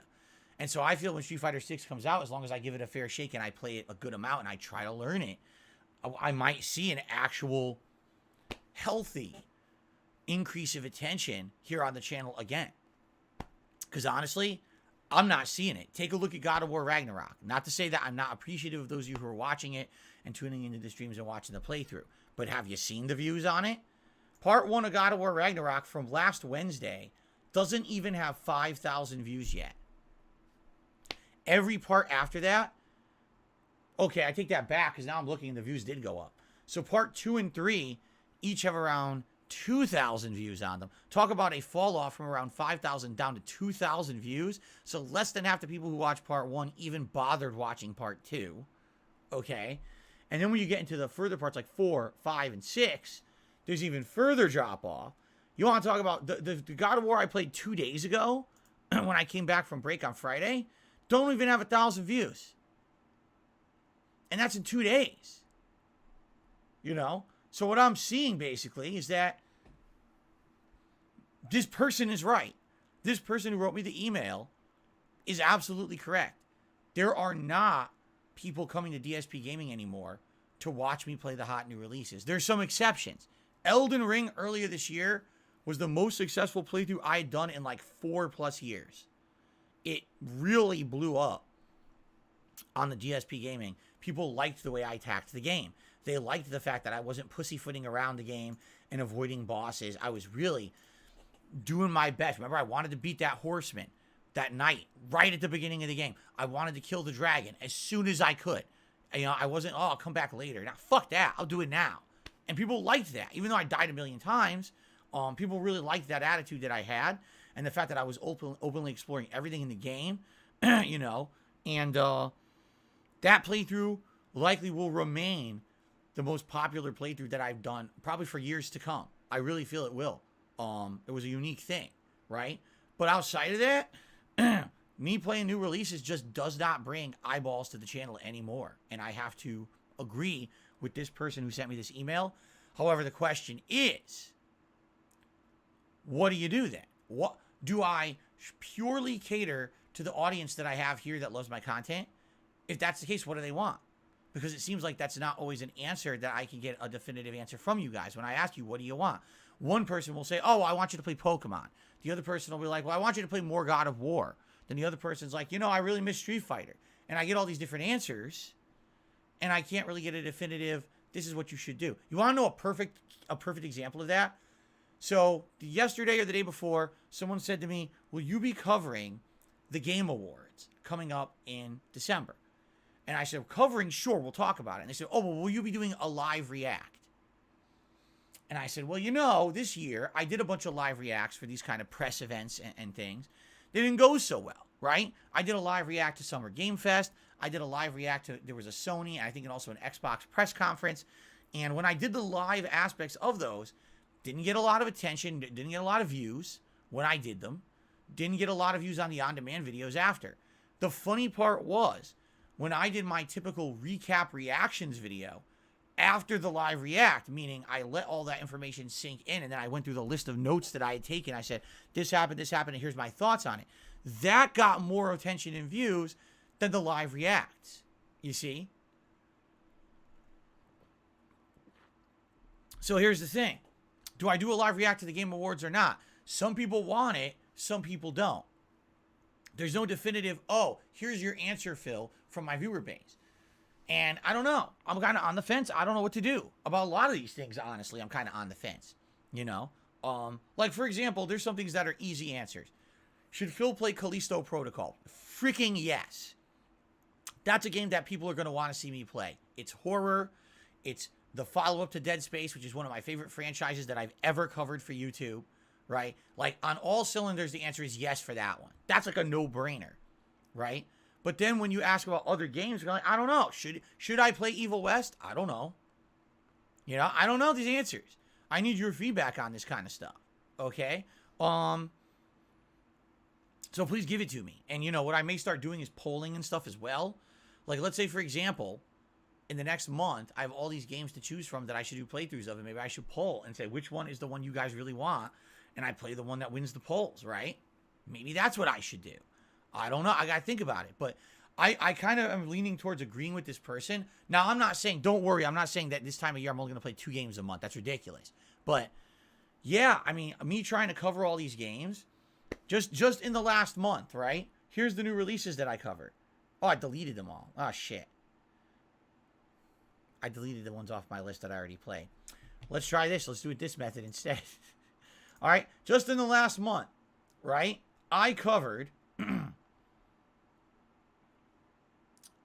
And so I feel when Street Fighter 6 comes out, as long as I give it a fair shake and I play it a good amount and I try to learn it, I might see an actual healthy increase of attention here on the channel again. Because honestly, I'm not seeing it. Take a look at God of War Ragnarok. Not to say that I'm not appreciative of those of you who are watching it and tuning into the streams and watching the playthrough. But have you seen the views on it? Part 1 of God of War Ragnarok from last Wednesday doesn't even have 5,000 views yet. Every part after that, okay, I take that back because now I'm looking and the views did go up. So part 2 and 3 each have around 2,000 views on them. Talk about a fall off from around 5,000 down to 2,000 views. So less than half the people who watched part 1 even bothered watching part 2. Okay. And then when you get into the further parts like 4, 5, and 6, there's even further drop off. You want to talk about the God of War I played 2 days ago when I came back from break on Friday? Don't even have 1,000 views. And that's in 2 days. You know? So what I'm seeing basically is that this person is right. This person who wrote me the email is absolutely correct. There are not people coming to DSP Gaming anymore to watch me play the hot new releases. There's some exceptions. Elden Ring earlier this year was the most successful playthrough I had done in like 4+ years. It really blew up on the DSP Gaming. People liked the way I attacked the game. They liked the fact that I wasn't pussyfooting around the game and avoiding bosses. I was really doing my best. Remember, I wanted to beat that horseman that night, right at the beginning of the game. I wanted to kill the dragon as soon as I could. You know, I wasn't, oh, I'll come back later. Now, fuck that. I'll do it now. And people liked that. Even though I died a million times, people really liked that attitude that I had. And the fact that I was openly exploring everything in the game, you know. And that playthrough likely will remain the most popular playthrough that I've done probably for years to come. I really feel it will. It was a unique thing, right? But outside of that, me playing new releases just does not bring eyeballs to the channel anymore. And I have to agree with this person who sent me this email. However, the question is, what do you do then? What do I purely cater to the audience that I have here that loves my content? If that's the case, what do they want? Because it seems like that's not always an answer that I can get a definitive answer from you guys. When I ask you, what do you want? One person will say, oh, I want you to play Pokemon. The other person will be like, well, I want you to play more God of War. Then the other person's like, you know, I really miss Street Fighter. And I get all these different answers, and I can't really get a definitive this is what you should do. You want to know a perfect example of that? So yesterday or the day before, someone said to me, will you be covering the Game Awards coming up in December? And I said, covering, sure, we'll talk about it. And they said, oh, well, will you be doing a live react? And I said, well, you know, this year I did a bunch of live reacts for these kind of press events and things. They didn't go so well, right? I did a live react to Summer Game Fest. I did a live react to, there was a Sony, and I think also an Xbox press conference. And when I did the live aspects of those, didn't get a lot of attention, didn't get a lot of views when I did them. Didn't get a lot of views on the on-demand videos after. The funny part was, when I did my typical recap reactions video, after the live react, meaning I let all that information sink in, and then I went through the list of notes that I had taken. I said, this happened, and here's my thoughts on it. That got more attention and views than the live reacts, you see? So here's the thing. Do I do a live react to the Game Awards or not? Some people want it, some people don't. There's no definitive, oh, here's your answer, Phil, from my viewer base. And I don't know. I'm kind of on the fence. I don't know what to do about a lot of these things, honestly. I'm kind of on the fence, you know? Like, for example, there's some things that are easy answers. Should Phil play Callisto Protocol? Freaking yes. That's a game that people are going to want to see me play. It's horror. It's the follow-up to Dead Space, which is one of my favorite franchises that I've ever covered for YouTube, right? Like, on all cylinders, the answer is yes for that one. That's like a no-brainer, right? But then when you ask about other games, you're like, I don't know. Should I play Evil West? I don't know. You know, I don't know these answers. I need your feedback on this kind of stuff, okay? So please give it to me. And, you know, what I may start doing is polling and stuff as well. Like, let's say, for example, in the next month, I have all these games to choose from that I should do playthroughs of, and maybe I should poll and say, which one is the one you guys really want? And I play the one that wins the polls, right? Maybe that's what I should do. I don't know. I got to think about it. But I kind of am leaning towards agreeing with this person. Now, I'm not saying, don't worry, I'm not saying that this time of year I'm only going to play 2 games a month. That's ridiculous. But, yeah, I mean, me trying to cover all these games, just in the last month, right? Here's the new releases that I covered. Oh, I deleted them all. Oh, shit. I deleted the ones off my list that I already played. Let's try this. Let's do it this method instead. All right. Just in the last month, right? I covered...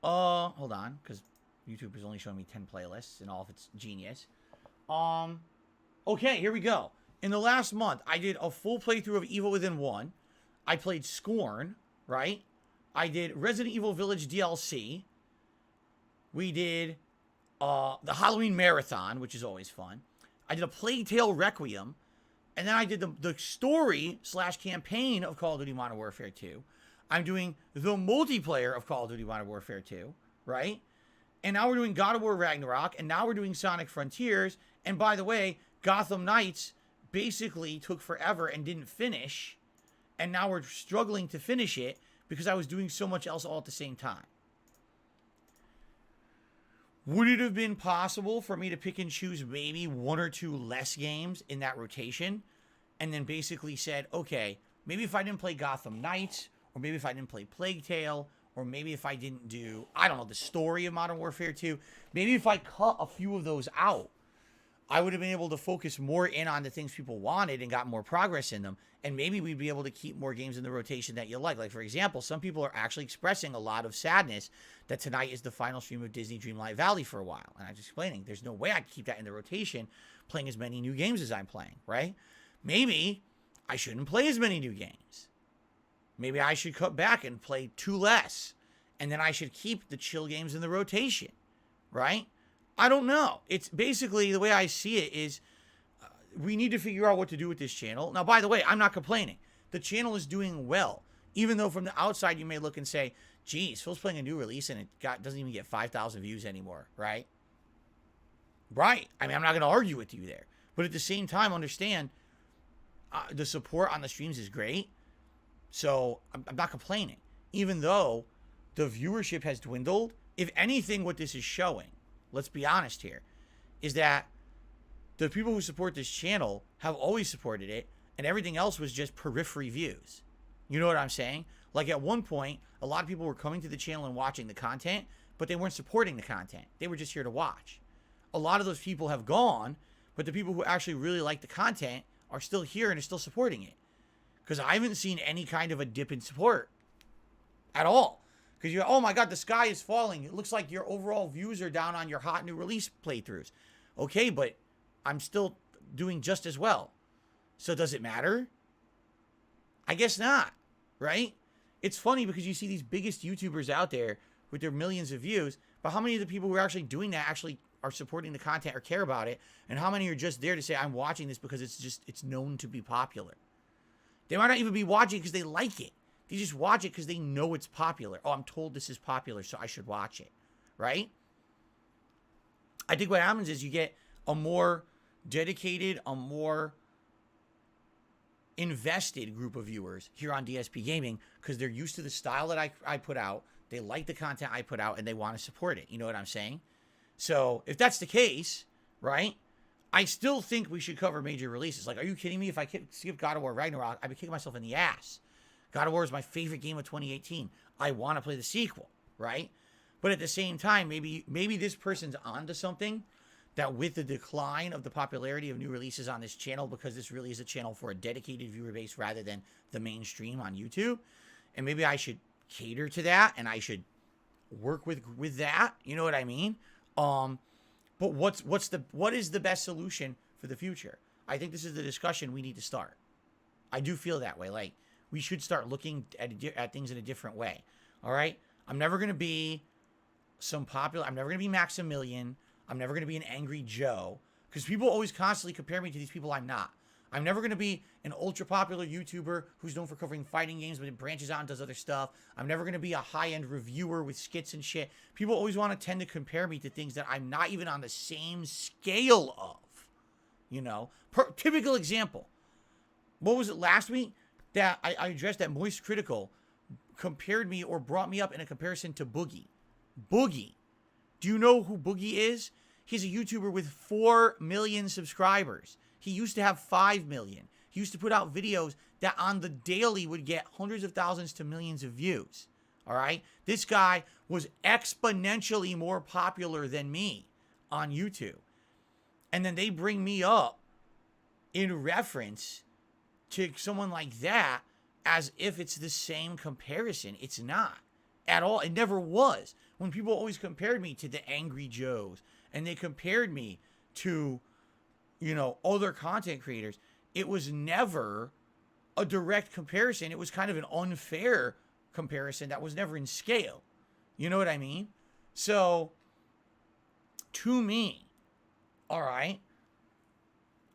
hold on, because YouTube is only showing me 10 playlists and all of its genius. Okay, here we go. In the last month, I did a full playthrough of Evil Within 1. I played Scorn, right? I did Resident Evil Village DLC. We did the Halloween Marathon, which is always fun. I did a Plague Tale Requiem. And then I did the story/campaign of Call of Duty Modern Warfare 2. I'm doing the multiplayer of Call of Duty Modern Warfare 2, right? And now we're doing God of War Ragnarok, and now we're doing Sonic Frontiers. And by the way, Gotham Knights basically took forever and didn't finish. And now we're struggling to finish it because I was doing so much else all at the same time. Would it have been possible for me to pick and choose maybe 1 or 2 less games in that rotation? And then basically said, okay, maybe if I didn't play Gotham Knights, or maybe if I didn't play Plague Tale, or maybe if I didn't do, I don't know, the story of Modern Warfare 2, maybe if I cut a few of those out, I would have been able to focus more in on the things people wanted and got more progress in them. And maybe we'd be able to keep more games in the rotation that you like. Like, for example, some people are actually expressing a lot of sadness that tonight is the final stream of Disney Dreamlight Valley for a while. And I'm just explaining, there's no way I can keep that in the rotation playing as many new games as I'm playing, right? Maybe I shouldn't play as many new games. Maybe I should cut back and play 2 less. And then I should keep the chill games in the rotation, right? I don't know. It's basically, the way I see it is, we need to figure out what to do with this channel. Now, by the way, I'm not complaining. The channel is doing well. Even though from the outside you may look and say, geez, Phil's playing a new release and it doesn't even get 5,000 views anymore, right? Right. I mean, I'm not going to argue with you there. But at the same time, understand, the support on the streams is great. So I'm not complaining. Even though the viewership has dwindled, if anything, what this is showing, let's be honest here, is that the people who support this channel have always supported it, and everything else was just periphery views. You know what I'm saying? Like, at one point, a lot of people were coming to the channel and watching the content, but they weren't supporting the content. They were just here to watch. a lot of those people have gone, but the people who actually really like the content are still here and are still supporting it. Because I haven't seen any kind of a dip in support at all. Because you're, oh my God, the sky is falling. It looks like your overall views are down on your hot new release playthroughs. Okay, but I'm still doing just as well. So does it matter? I guess not, right? It's funny because you see these biggest YouTubers out there with their millions of views, but how many of the people who are actually doing that actually are supporting the content or care about it? And how many are just there to say, I'm watching this because it's known to be popular? They might not even be watching because they like it. They just watch it because they know it's popular. Oh, I'm told this is popular, so I should watch it, right? I think what happens is you get a more dedicated, a more invested group of viewers here on DSP Gaming because they're used to the style that I put out. They like the content I put out, and they want to support it. You know what I'm saying? So if that's the case, right, I still think we should cover major releases. Like, are you kidding me? If I skip God of War Ragnarok, I'd be kicking myself in the ass. God of War is my favorite game of 2018. I want to play the sequel, right? But at the same time, maybe this person's onto something, that with the decline of the popularity of new releases on this channel, because this really is a channel for a dedicated viewer base rather than the mainstream on YouTube, and maybe I should cater to that and I should work with that. You know what I mean? But what is the best solution for the future? I think this is the discussion we need to start. I do feel that way. Like, we should start looking at things in a different way. All right? I'm never going to be I'm never going to be Maximilian. I'm never going to be an Angry Joe. Because people always constantly compare me to these people I'm not. I'm never going to be an ultra-popular YouTuber who's known for covering fighting games, but it branches out and does other stuff. I'm never going to be a high-end reviewer with skits and shit. People always want to tend to compare me to things that I'm not even on the same scale of. You know? Typical example. What was it last week? That I addressed that Moist Critical compared me or brought me up in a comparison to Boogie. Boogie. Do you know who Boogie is? He's a YouTuber with 4 million subscribers. He used to have 5 million. He used to put out videos that on the daily would get hundreds of thousands to millions of views. All right? This guy was exponentially more popular than me on YouTube. And then they bring me up in reference to someone like that as if it's the same comparison. It's not at all. It never was. When people always compared me to the Angry Joes and they compared me to, you know, other content creators, it was never a direct comparison. It was kind of an unfair comparison that was never in scale. You know what I mean? So, to me, all right,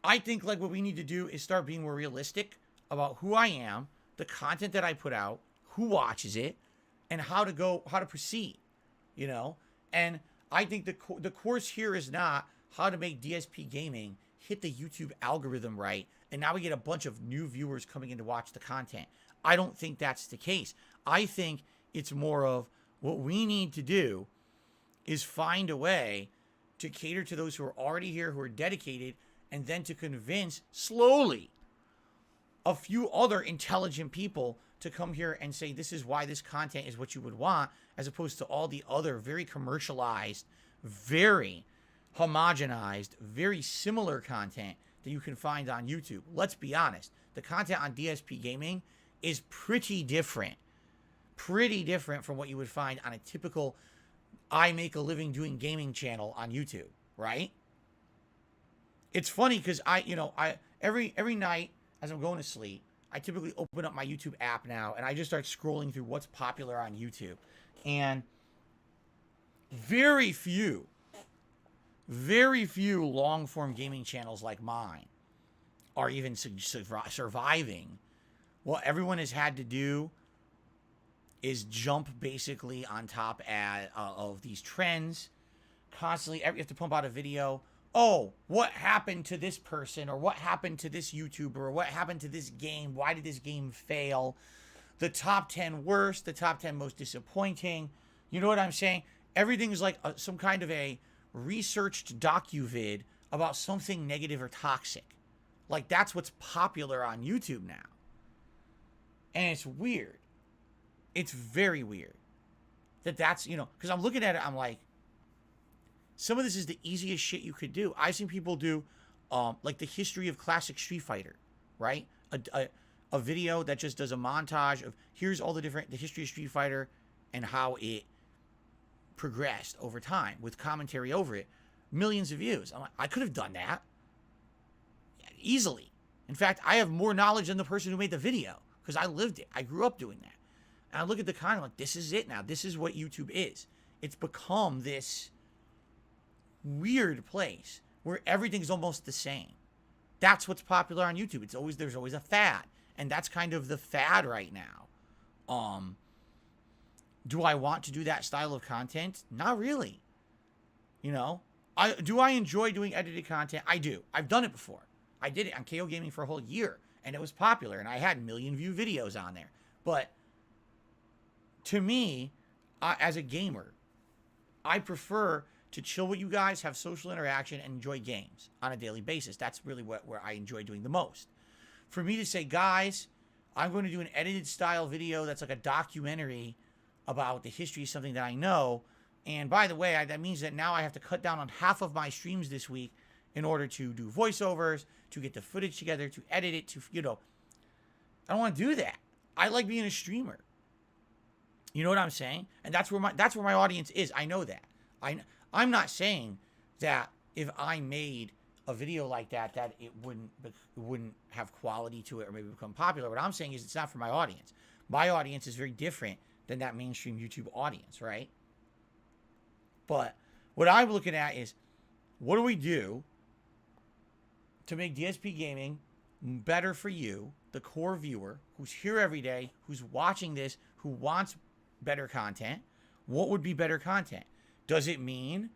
I think like what we need to do is start being more realistic about who I am, the content that I put out, who watches it, and how to proceed, you know? And I think the course here is not how to make DSP Gaming hit the YouTube algorithm right, and now we get a bunch of new viewers coming in to watch the content. I don't think that's the case. I think it's more of what we need to do is find a way to cater to those who are already here, who are dedicated, and then to convince slowly a few other intelligent people to come here and say this is why this content is what you would want, as opposed to all the other very commercialized, very homogenized, very similar content that you can find on YouTube. Let's be honest. The content on DSP Gaming is pretty different from what you would find on a typical I make a living doing gaming channel on YouTube, right? It's funny because I every night as I'm going to sleep, I typically open up my YouTube app now and I just start scrolling through what's popular on YouTube. And very few long-form gaming channels like mine are even surviving. What everyone has had to do is jump basically on top of these trends. Constantly, you have to pump out a video. Oh, what happened to this person? Or what happened to this YouTuber? Or what happened to this game? Why did this game fail? The top 10 worst, the top 10 most disappointing. You know what I'm saying? Everything's like some kind of a researched docu-vid about something negative or toxic. Like, that's what's popular on YouTube now. And it's weird. It's very weird. That's, because I'm looking at it, I'm like, some of this is the easiest shit you could do. I've seen people do, like the history of classic Street Fighter, right? A video that just does a montage of here's all the history of Street Fighter and how it progressed over time with commentary over it. Millions of views. I'm like, I could have done that easily. In fact, I have more knowledge than the person who made the video because I lived it. I grew up doing that. And I look at the content like, this is it now. This is what YouTube is. It's become this weird place where everything's almost the same. That's what's popular on YouTube. There's always a fad. And that's kind of the fad right now. Do I want to do that style of content? Not really. You know? Do I enjoy doing edited content? I do. I've done it before. I did it on KO Gaming for a whole year. And it was popular. And I had million view videos on there. But to me, as a gamer, I prefer to chill with you guys, have social interaction, and enjoy games on a daily basis. That's really where I enjoy doing the most. For me to say, guys, I'm going to do an edited style video that's like a documentary about the history of something that I know. And by the way, that means that now I have to cut down on half of my streams this week in order to do voiceovers, to get the footage together, to edit it, to, you know. I don't want to do that. I like being a streamer. You know what I'm saying? And that's where my audience is. I know that. I'm not saying that if I made a video like that it wouldn't have quality to it or maybe become popular. What I'm saying is it's not for my audience. My audience is very different than that mainstream YouTube audience, right? But what I'm looking at is, what do we do to make DSP gaming better for you, the core viewer, who's here every day, who's watching this, who wants better content? What would be better content? Does it mean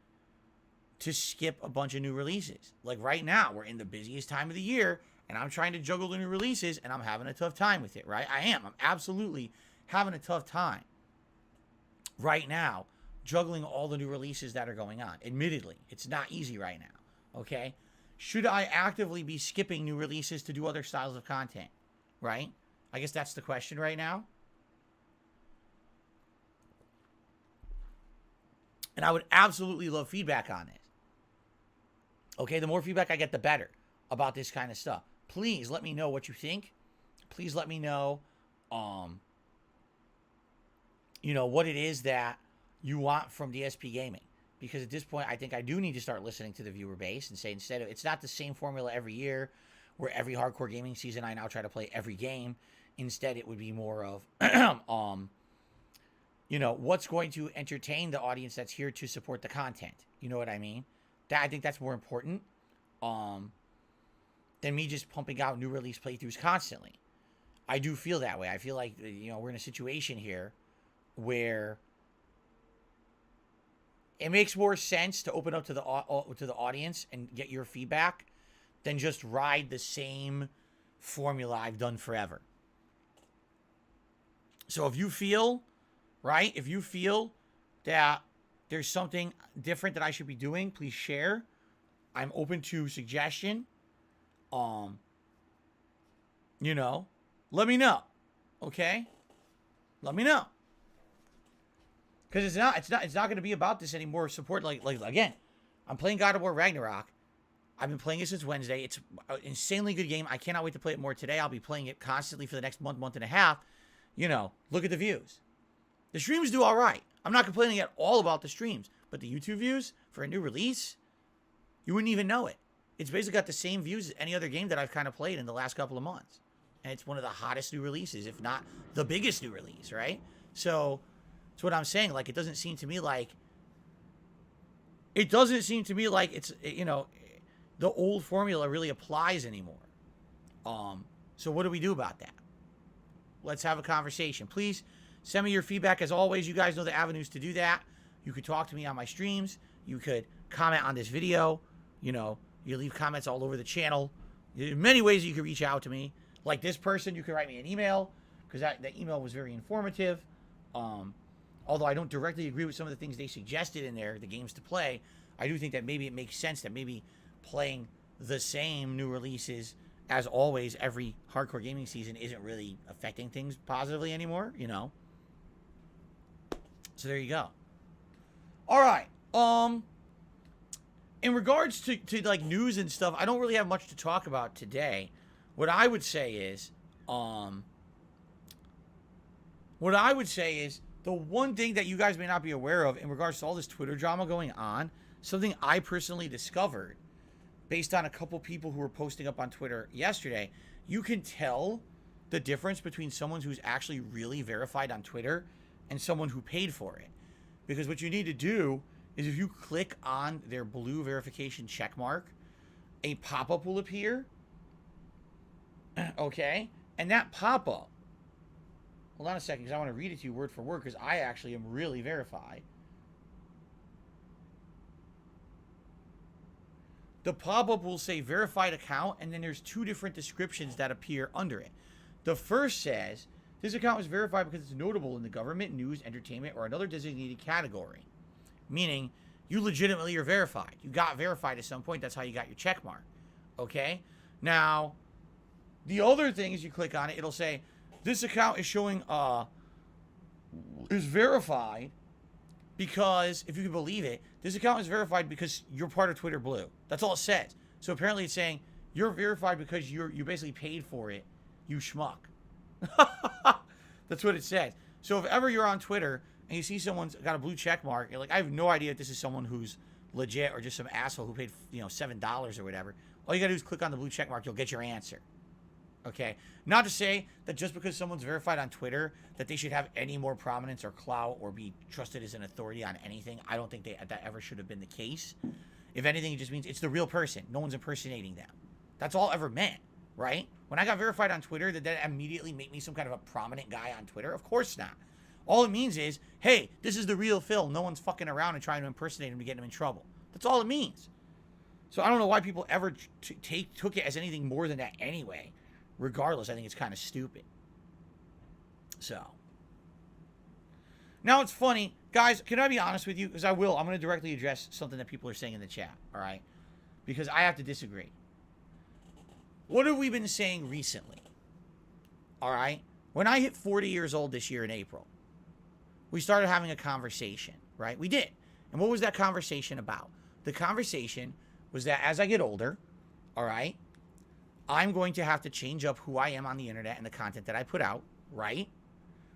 to skip a bunch of new releases? Like right now, we're in the busiest time of the year, and I'm trying to juggle the new releases, and I'm having a tough time with it, right? I am. I'm absolutely having a tough time right now juggling all the new releases that are going on. Admittedly, it's not easy right now, okay? Should I actively be skipping new releases to do other styles of content, right? I guess that's the question right now. And I would absolutely love feedback on this. Okay, the more feedback I get, the better about this kind of stuff. Please let me know what you think. Please let me know, you know, what it is that you want from DSP Gaming. Because at this point, I think I do need to start listening to the viewer base and say, instead of, it's not the same formula every year where every hardcore gaming season I now try to play every game. Instead, it would be more of, you know, what's going to entertain the audience that's here to support the content. You know what I mean? I think that's more important than me just pumping out new release playthroughs constantly. I do feel that way. I feel like, you know, we're in a situation here where it makes more sense to open up to the audience and get your feedback than just ride the same formula I've done forever. So if you feel, right, if you feel that there's something different that I should be doing, please share. I'm open to suggestion. You know, let me know. Okay? Let me know. Because it's not going to be about this anymore. Support, like again, I'm playing God of War Ragnarok. I've been playing it since Wednesday. It's an insanely good game. I cannot wait to play it more today. I'll be playing it constantly for the next month and a half. You know, look at the views. The streams do all right. I'm not complaining at all about the streams, but the YouTube views for a new release, you wouldn't even know it. It's basically got the same views as any other game that I've kind of played in the last couple of months. And it's one of the hottest new releases, if not the biggest new release, right? So that's what I'm saying. Like, it doesn't seem to me like it's, you know, the old formula really applies anymore. So what do we do about that? Let's have a conversation. Please send me your feedback. As always, you guys know the avenues to do that. You could talk to me on my streams. You could comment on this video. You know, you leave comments all over the channel. There are many ways you can reach out to me. Like this person, you can write me an email, because that email was very informative. Although I don't directly agree with some of the things they suggested in there, the games to play, I do think that maybe it makes sense that maybe playing the same new releases as always every hardcore gaming season isn't really affecting things positively anymore, you know. So there you go. All right. in regards to like news and stuff, I don't really have much to talk about today. What I would say is, the one thing that you guys may not be aware of in regards to all this Twitter drama going on, something I personally discovered based on a couple people who were posting up on Twitter yesterday, you can tell the difference between someone who's actually really verified on Twitter and someone who paid for it. Because what you need to do is if you click on their blue verification check mark, a pop-up will appear. Okay? And that pop-up, hold on a second, because I want to read it to you word for word, because I actually am really verified. The pop-up will say verified account, and then there's two different descriptions that appear under it. The first says, this account is verified because it's notable in the government, news, entertainment, or another designated category. Meaning, you legitimately are verified. You got verified at some point. That's how you got your check mark. Okay? Now, the other thing is you click on it, it'll say, this account is showing, is verified because, if you can believe it, this account is verified because you're part of Twitter Blue. That's all it says. So apparently it's saying, you're verified because you basically paid for it, you schmuck. That's what it says. So if ever you're on Twitter and you see someone's got a blue check mark, you're like, I have no idea if this is someone who's legit or just some asshole who paid, $7 or whatever. All you gotta do is click on the blue check mark, you'll get your answer. Okay? Not to say that just because someone's verified on Twitter that they should have any more prominence or clout or be trusted as an authority on anything. I don't think that ever should have been the case. If anything, it just means it's the real person. No one's impersonating them. That's all it ever meant, right? When I got verified on Twitter, did that immediately make me some kind of a prominent guy on Twitter? Of course not. All it means is, hey, this is the real Phil. No one's fucking around and trying to impersonate him to get him in trouble. That's all it means. So I don't know why people ever took it as anything more than that anyway. Regardless, I think it's kind of stupid. So. Now it's funny. Guys, can I be honest with you? Because I will. I'm going to directly address something that people are saying in the chat. All right? Because I have to disagree. What have we been saying recently? All right? When I hit 40 years old this year in April, we started having a conversation, right? We did. And what was that conversation about? The conversation was that as I get older, all right, I'm going to have to change up who I am on the internet and the content that I put out, right?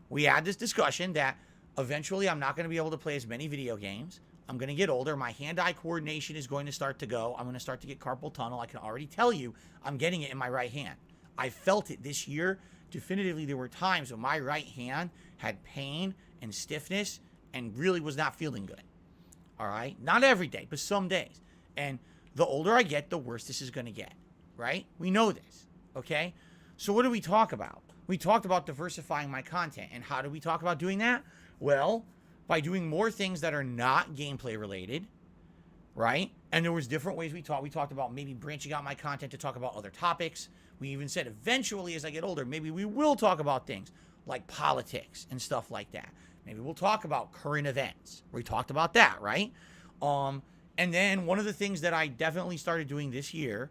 We had this discussion that eventually I'm not going to be able to play as many video games. I'm going to get older. My hand-eye coordination is going to start to go. I'm going to start to get carpal tunnel. I can already tell you I'm getting it in my right hand. I felt it this year. Definitively, there were times when my right hand had pain and stiffness and really was not feeling good. All right? Not every day, but some days. And the older I get, the worse this is going to get. Right? We know this. Okay? So what do we talk about? We talked about diversifying my content. And how do we talk about doing that? Well, by doing more things that are not gameplay related, right? And there was different ways we talked. We talked about maybe branching out my content to talk about other topics. We even said eventually as I get older, maybe we will talk about things like politics and stuff like that. Maybe we'll talk about current events. We talked about that, right? And then one of the things that I definitely started doing this year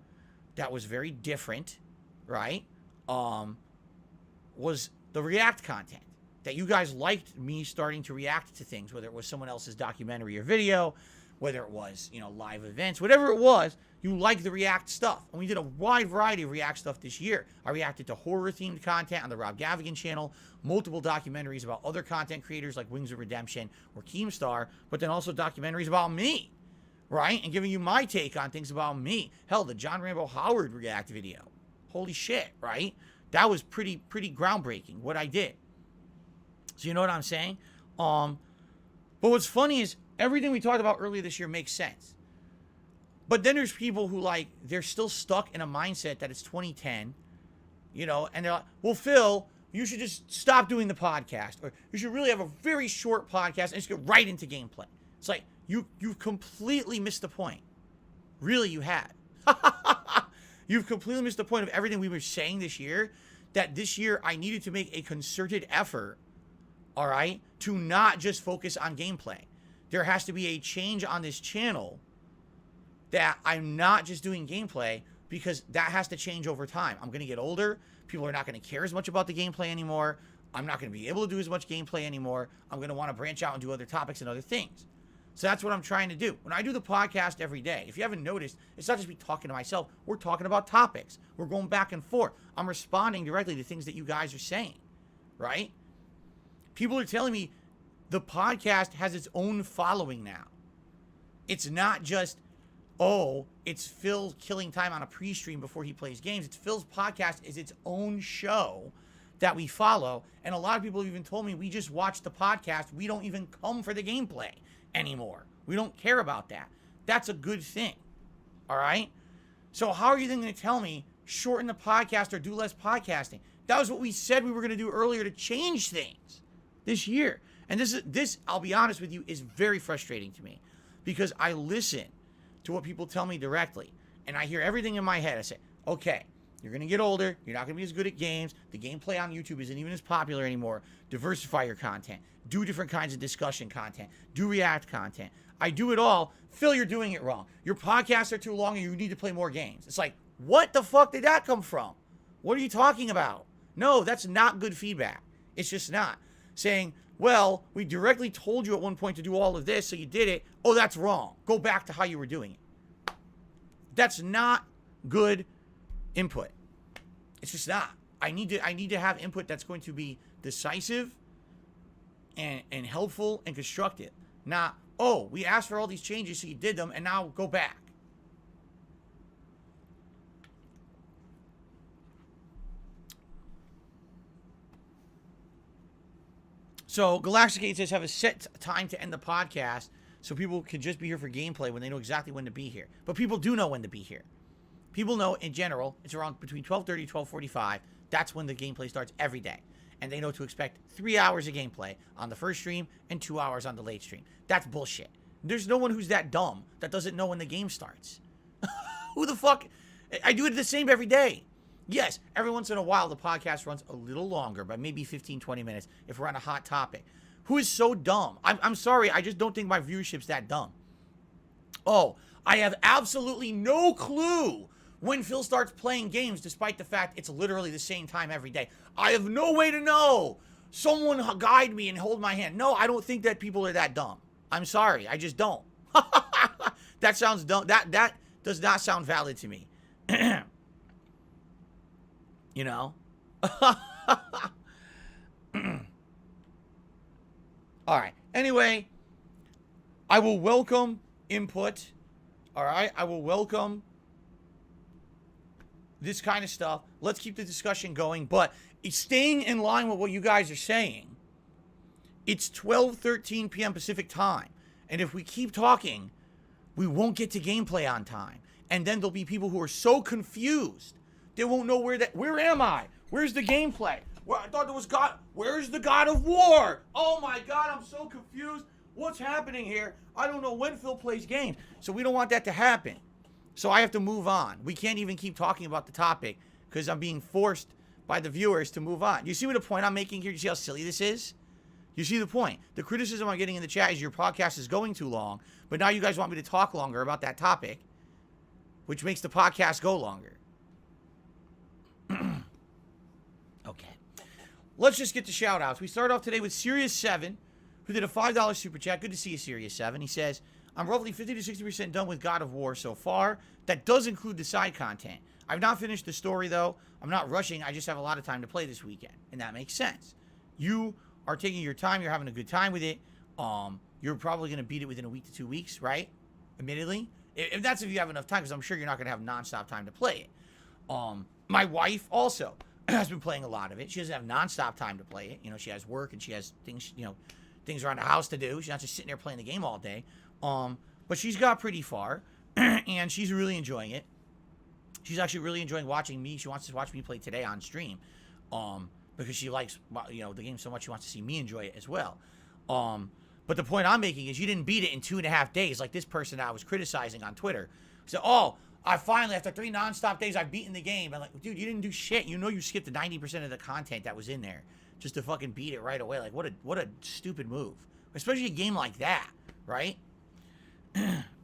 that was very different, right? Was the React content. That you guys liked me starting to react to things, whether it was someone else's documentary or video, whether it was, live events, whatever it was, you liked the React stuff. And we did a wide variety of React stuff this year. I reacted to horror-themed content on the Rob Gavigan channel, multiple documentaries about other content creators like Wings of Redemption or Keemstar, but then also documentaries about me, right? And giving you my take on things about me. Hell, the John Rambo Howard React video. Holy shit, right? That was pretty groundbreaking, what I did. So you know what I'm saying? But what's funny is everything we talked about earlier this year makes sense. But then there's people who they're still stuck in a mindset that it's 2010, and they're like, well, Phil, you should just stop doing the podcast, or you should really have a very short podcast and just get right into gameplay. It's like, you've completely missed the point. Really, you have. You've completely missed the point of everything we were saying this year, that this year I needed to make a concerted effort, all right, to not just focus on gameplay. There has to be a change on this channel that I'm not just doing gameplay, because that has to change over time. I'm going to get older. People are not going to care as much about the gameplay anymore. I'm not going to be able to do as much gameplay anymore. I'm going to want to branch out and do other topics and other things. So that's what I'm trying to do. When I do the podcast every day, if you haven't noticed, it's not just me talking to myself. We're talking about topics. We're going back and forth. I'm responding directly to things that you guys are saying, right? People are telling me the podcast has its own following now. It's not just, oh, it's Phil killing time on a pre-stream before he plays games. It's Phil's podcast is its own show that we follow. And a lot of people have even told me we just watch the podcast. We don't even come for the gameplay anymore. We don't care about that. That's a good thing. All right? So how are you then going to tell me shorten the podcast or do less podcasting? That was what we said we were going to do earlier to change things this year. And this, I'll be honest with you, is very frustrating to me because I listen to what people tell me directly and I hear everything in my head. I say, okay, you're going to get older. You're not going to be as good at games. The gameplay on YouTube isn't even as popular anymore. Diversify your content. Do different kinds of discussion content. Do React content. I do it all. Phil, you're doing it wrong. Your podcasts are too long and you need to play more games. It's like, what the fuck did that come from? What are you talking about? No, that's not good feedback. It's just not. Saying, well, we directly told you at one point to do all of this, so you did it. Oh, that's wrong. Go back to how you were doing it. That's not good input. It's just not. I need to have input that's going to be decisive and helpful and constructive. Not, oh, we asked for all these changes, so you did them, and now go back. So Galactic 8 says have a set time to end the podcast so people can just be here for gameplay when they know exactly when to be here. But people do know when to be here. People know in general it's around between 12:30 and 12:45. That's when the gameplay starts every day. And they know to expect 3 hours of gameplay on the first stream and 2 hours on the late stream. That's bullshit. There's no one who's that dumb that doesn't know when the game starts. Who the fuck? I do it the same every day. Yes, every once in a while the podcast runs a little longer, by maybe 15, 20 minutes if we're on a hot topic. Who is so dumb? I'm sorry, I just don't think my viewership's that dumb. Oh, I have absolutely no clue when Phil starts playing games, despite the fact it's literally the same time every day. I have no way to know. Someone guide me and hold my hand. No, I don't think that people are that dumb. I'm sorry, I just don't. That sounds dumb. That does not sound valid to me. You know? All right. Anyway, I will welcome input. All right? I will welcome this kind of stuff. Let's keep the discussion going. But it's staying in line with what you guys are saying. It's 12:13 p.m. Pacific time. And if we keep talking, we won't get to gameplay on time. And then there'll be people who are so confused. They won't know where am I? Where's the gameplay? Well, I thought there was God. Where's the God of War? Oh my God, I'm so confused. What's happening here? I don't know when Phil plays games. So we don't want that to happen. So I have to move on. We can't even keep talking about the topic because I'm being forced by the viewers to move on. You see what the point I'm making here? You see how silly this is? You see the point? The criticism I'm getting in the chat is your podcast is going too long, but now you guys want me to talk longer about that topic, which makes the podcast go longer. Okay. Let's just get to shout outs. We start off today with Sirius7, who did a $5 super chat. Good to see you, Sirius7. He says, I'm roughly 50 to 60% done with God of War so far. That does include the side content. I've not finished the story, though. I'm not rushing. I just have a lot of time to play this weekend. And that makes sense. You are taking your time. You're having a good time with it. You're probably going to beat it within a week to 2 weeks, right? Admittedly. If that's if you have enough time, because I'm sure you're not going to have nonstop time to play it. My wife also has been playing a lot of it. She doesn't have nonstop time to play it. You know, she has work and she has things, you know, things around the house to do. She's not just sitting there playing the game all day. But she's got pretty far, and she's really enjoying it. She's actually really enjoying watching me. She wants to watch me play today on stream, because she likes, you know, the game so much. She wants to see me enjoy it as well. But the point I'm making is you didn't beat it in 2.5 days, like this person I was criticizing on Twitter. So, I finally, after 3 nonstop days, I've beaten the game. I'm like, dude, you didn't do shit. You know you skipped the 90% of the content that was in there just to fucking beat it right away. Like, what a stupid move. Especially a game like that, right?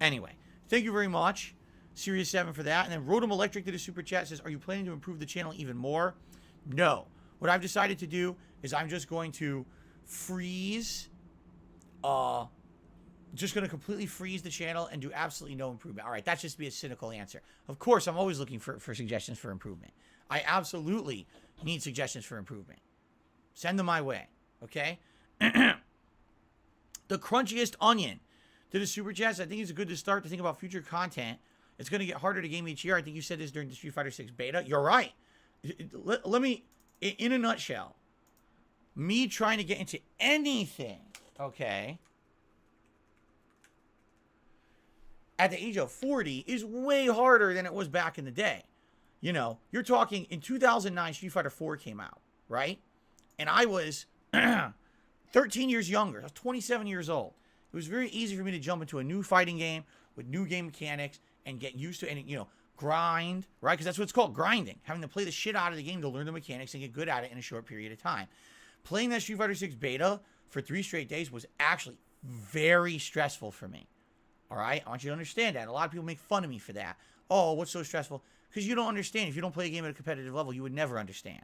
Anyway, thank you very much, Sirius7, for that. And then Rotom Electric did a super chat, says, are you planning to improve the channel even more? No. What I've decided to do is I'm just going to freeze just going to completely freeze the channel and do absolutely no improvement. All right, that's just be a cynical answer. Of course, I'm always looking for suggestions for improvement. I absolutely need suggestions for improvement. Send them my way, okay? The crunchiest onion to the super chats. I think it's good to start to think about future content. It's going to get harder to game each year. I think you said this during the Street Fighter 6 beta. You're right. Let me, in a nutshell, me trying to get into anything, okay, at the age of 40 is way harder than it was back in the day. You know, you're talking in 2009, Street Fighter 4 came out, right? And I was 13 years younger. I was 27 years old. It was very easy for me to jump into a new fighting game with new game mechanics and get used to it and, you know, grind, right? Because that's what it's called, grinding. Having to play the shit out of the game to learn the mechanics and get good at it in a short period of time. Playing that Street Fighter 6 beta for 3 straight days was actually very stressful for me. All right? I want you to understand that. A lot of people make fun of me for that. Oh, what's so stressful? Because you don't understand. If you don't play a game at a competitive level, you would never understand.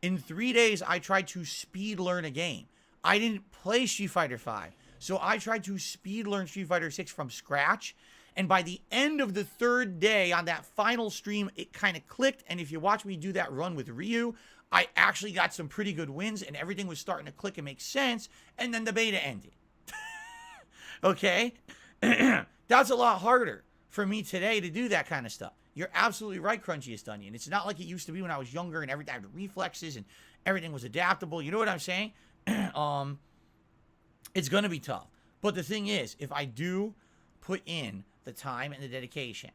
In 3 days, I tried to speed learn a game. I didn't play Street Fighter 5. So I tried to speed learn Street Fighter 6 from scratch. And by the end of the 3rd day on that final stream, it kind of clicked. And if you watch me do that run with Ryu, I actually got some pretty good wins and everything was starting to click and make sense. And then the beta ended. Okay? That's a lot harder for me today to do that kind of stuff. You're absolutely right, Crunchiest Onion. It's not like it used to be when I was younger and everything had reflexes and everything was adaptable. You know what I'm saying? It's going to be tough. But the thing is, if I do put in the time and the dedication,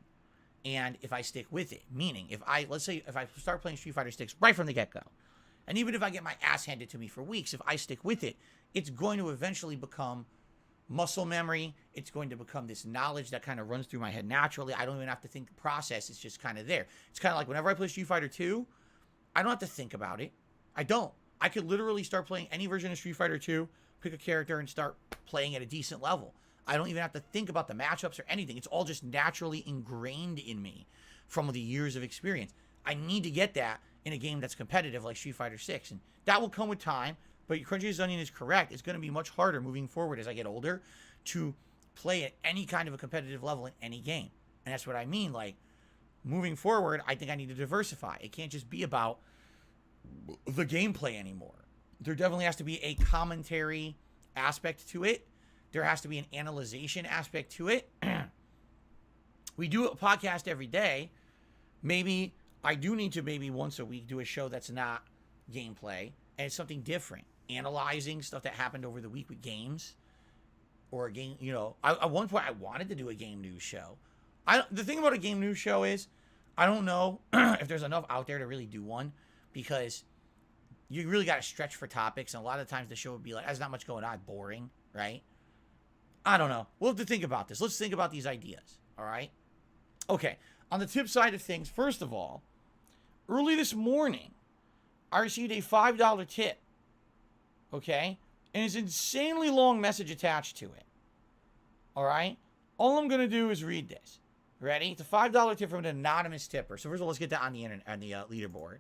and if I stick with it, meaning let's say if I start playing Street Fighter 6 right from the get-go, and even if I get my ass handed to me for weeks, if I stick with it, it's going to eventually become muscle memory. It's going to become this knowledge that kind of runs through my head naturally. I don't even have to think the process. It's just kind of there. It's kind of like whenever I play Street Fighter 2, I don't have to think about it. I don't. I could literally start playing any version of Street Fighter 2, pick a character, and start playing at a decent level. I don't even have to think about the matchups or anything. It's all just naturally ingrained in me from the years of experience. I need to get that in a game that's competitive like Street Fighter 6. And that will come with time. But Crunchy's Onion is correct. It's going to be much harder moving forward as I get older to play at any kind of a competitive level in any game. And that's what I mean. Like, moving forward, I think I need to diversify. It can't just be about the gameplay anymore. There definitely has to be a commentary aspect to it. There has to be an analyzation aspect to it. We do a podcast every day. Maybe I do need to maybe once a week do a show that's not gameplay and it's something different. Analyzing stuff that happened over the week with games or a game, you know. At one point I wanted to do a game news show. The thing about a game news show is I don't know if there's enough out there to really do one because you really got to stretch for topics. And a lot of times the show would be like, there's not much going on, boring, right? I don't know. We'll have to think about this. Let's think about these ideas. All right. Okay. On the tip side of things, first of all, early this morning, I received a $5 tip. Okay. And it's an insanely long message attached to it. All right. All I'm going to do is read this. Ready? It's a $5 tip from an anonymous tipper. So first of all, let's get that on the internet, on the leaderboard.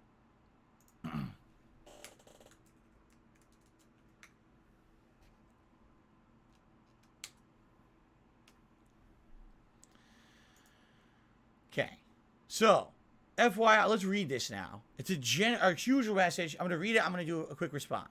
Okay, so FYI, let's read this now. It's a huge message. I'm going to read it. I'm going to do a quick response.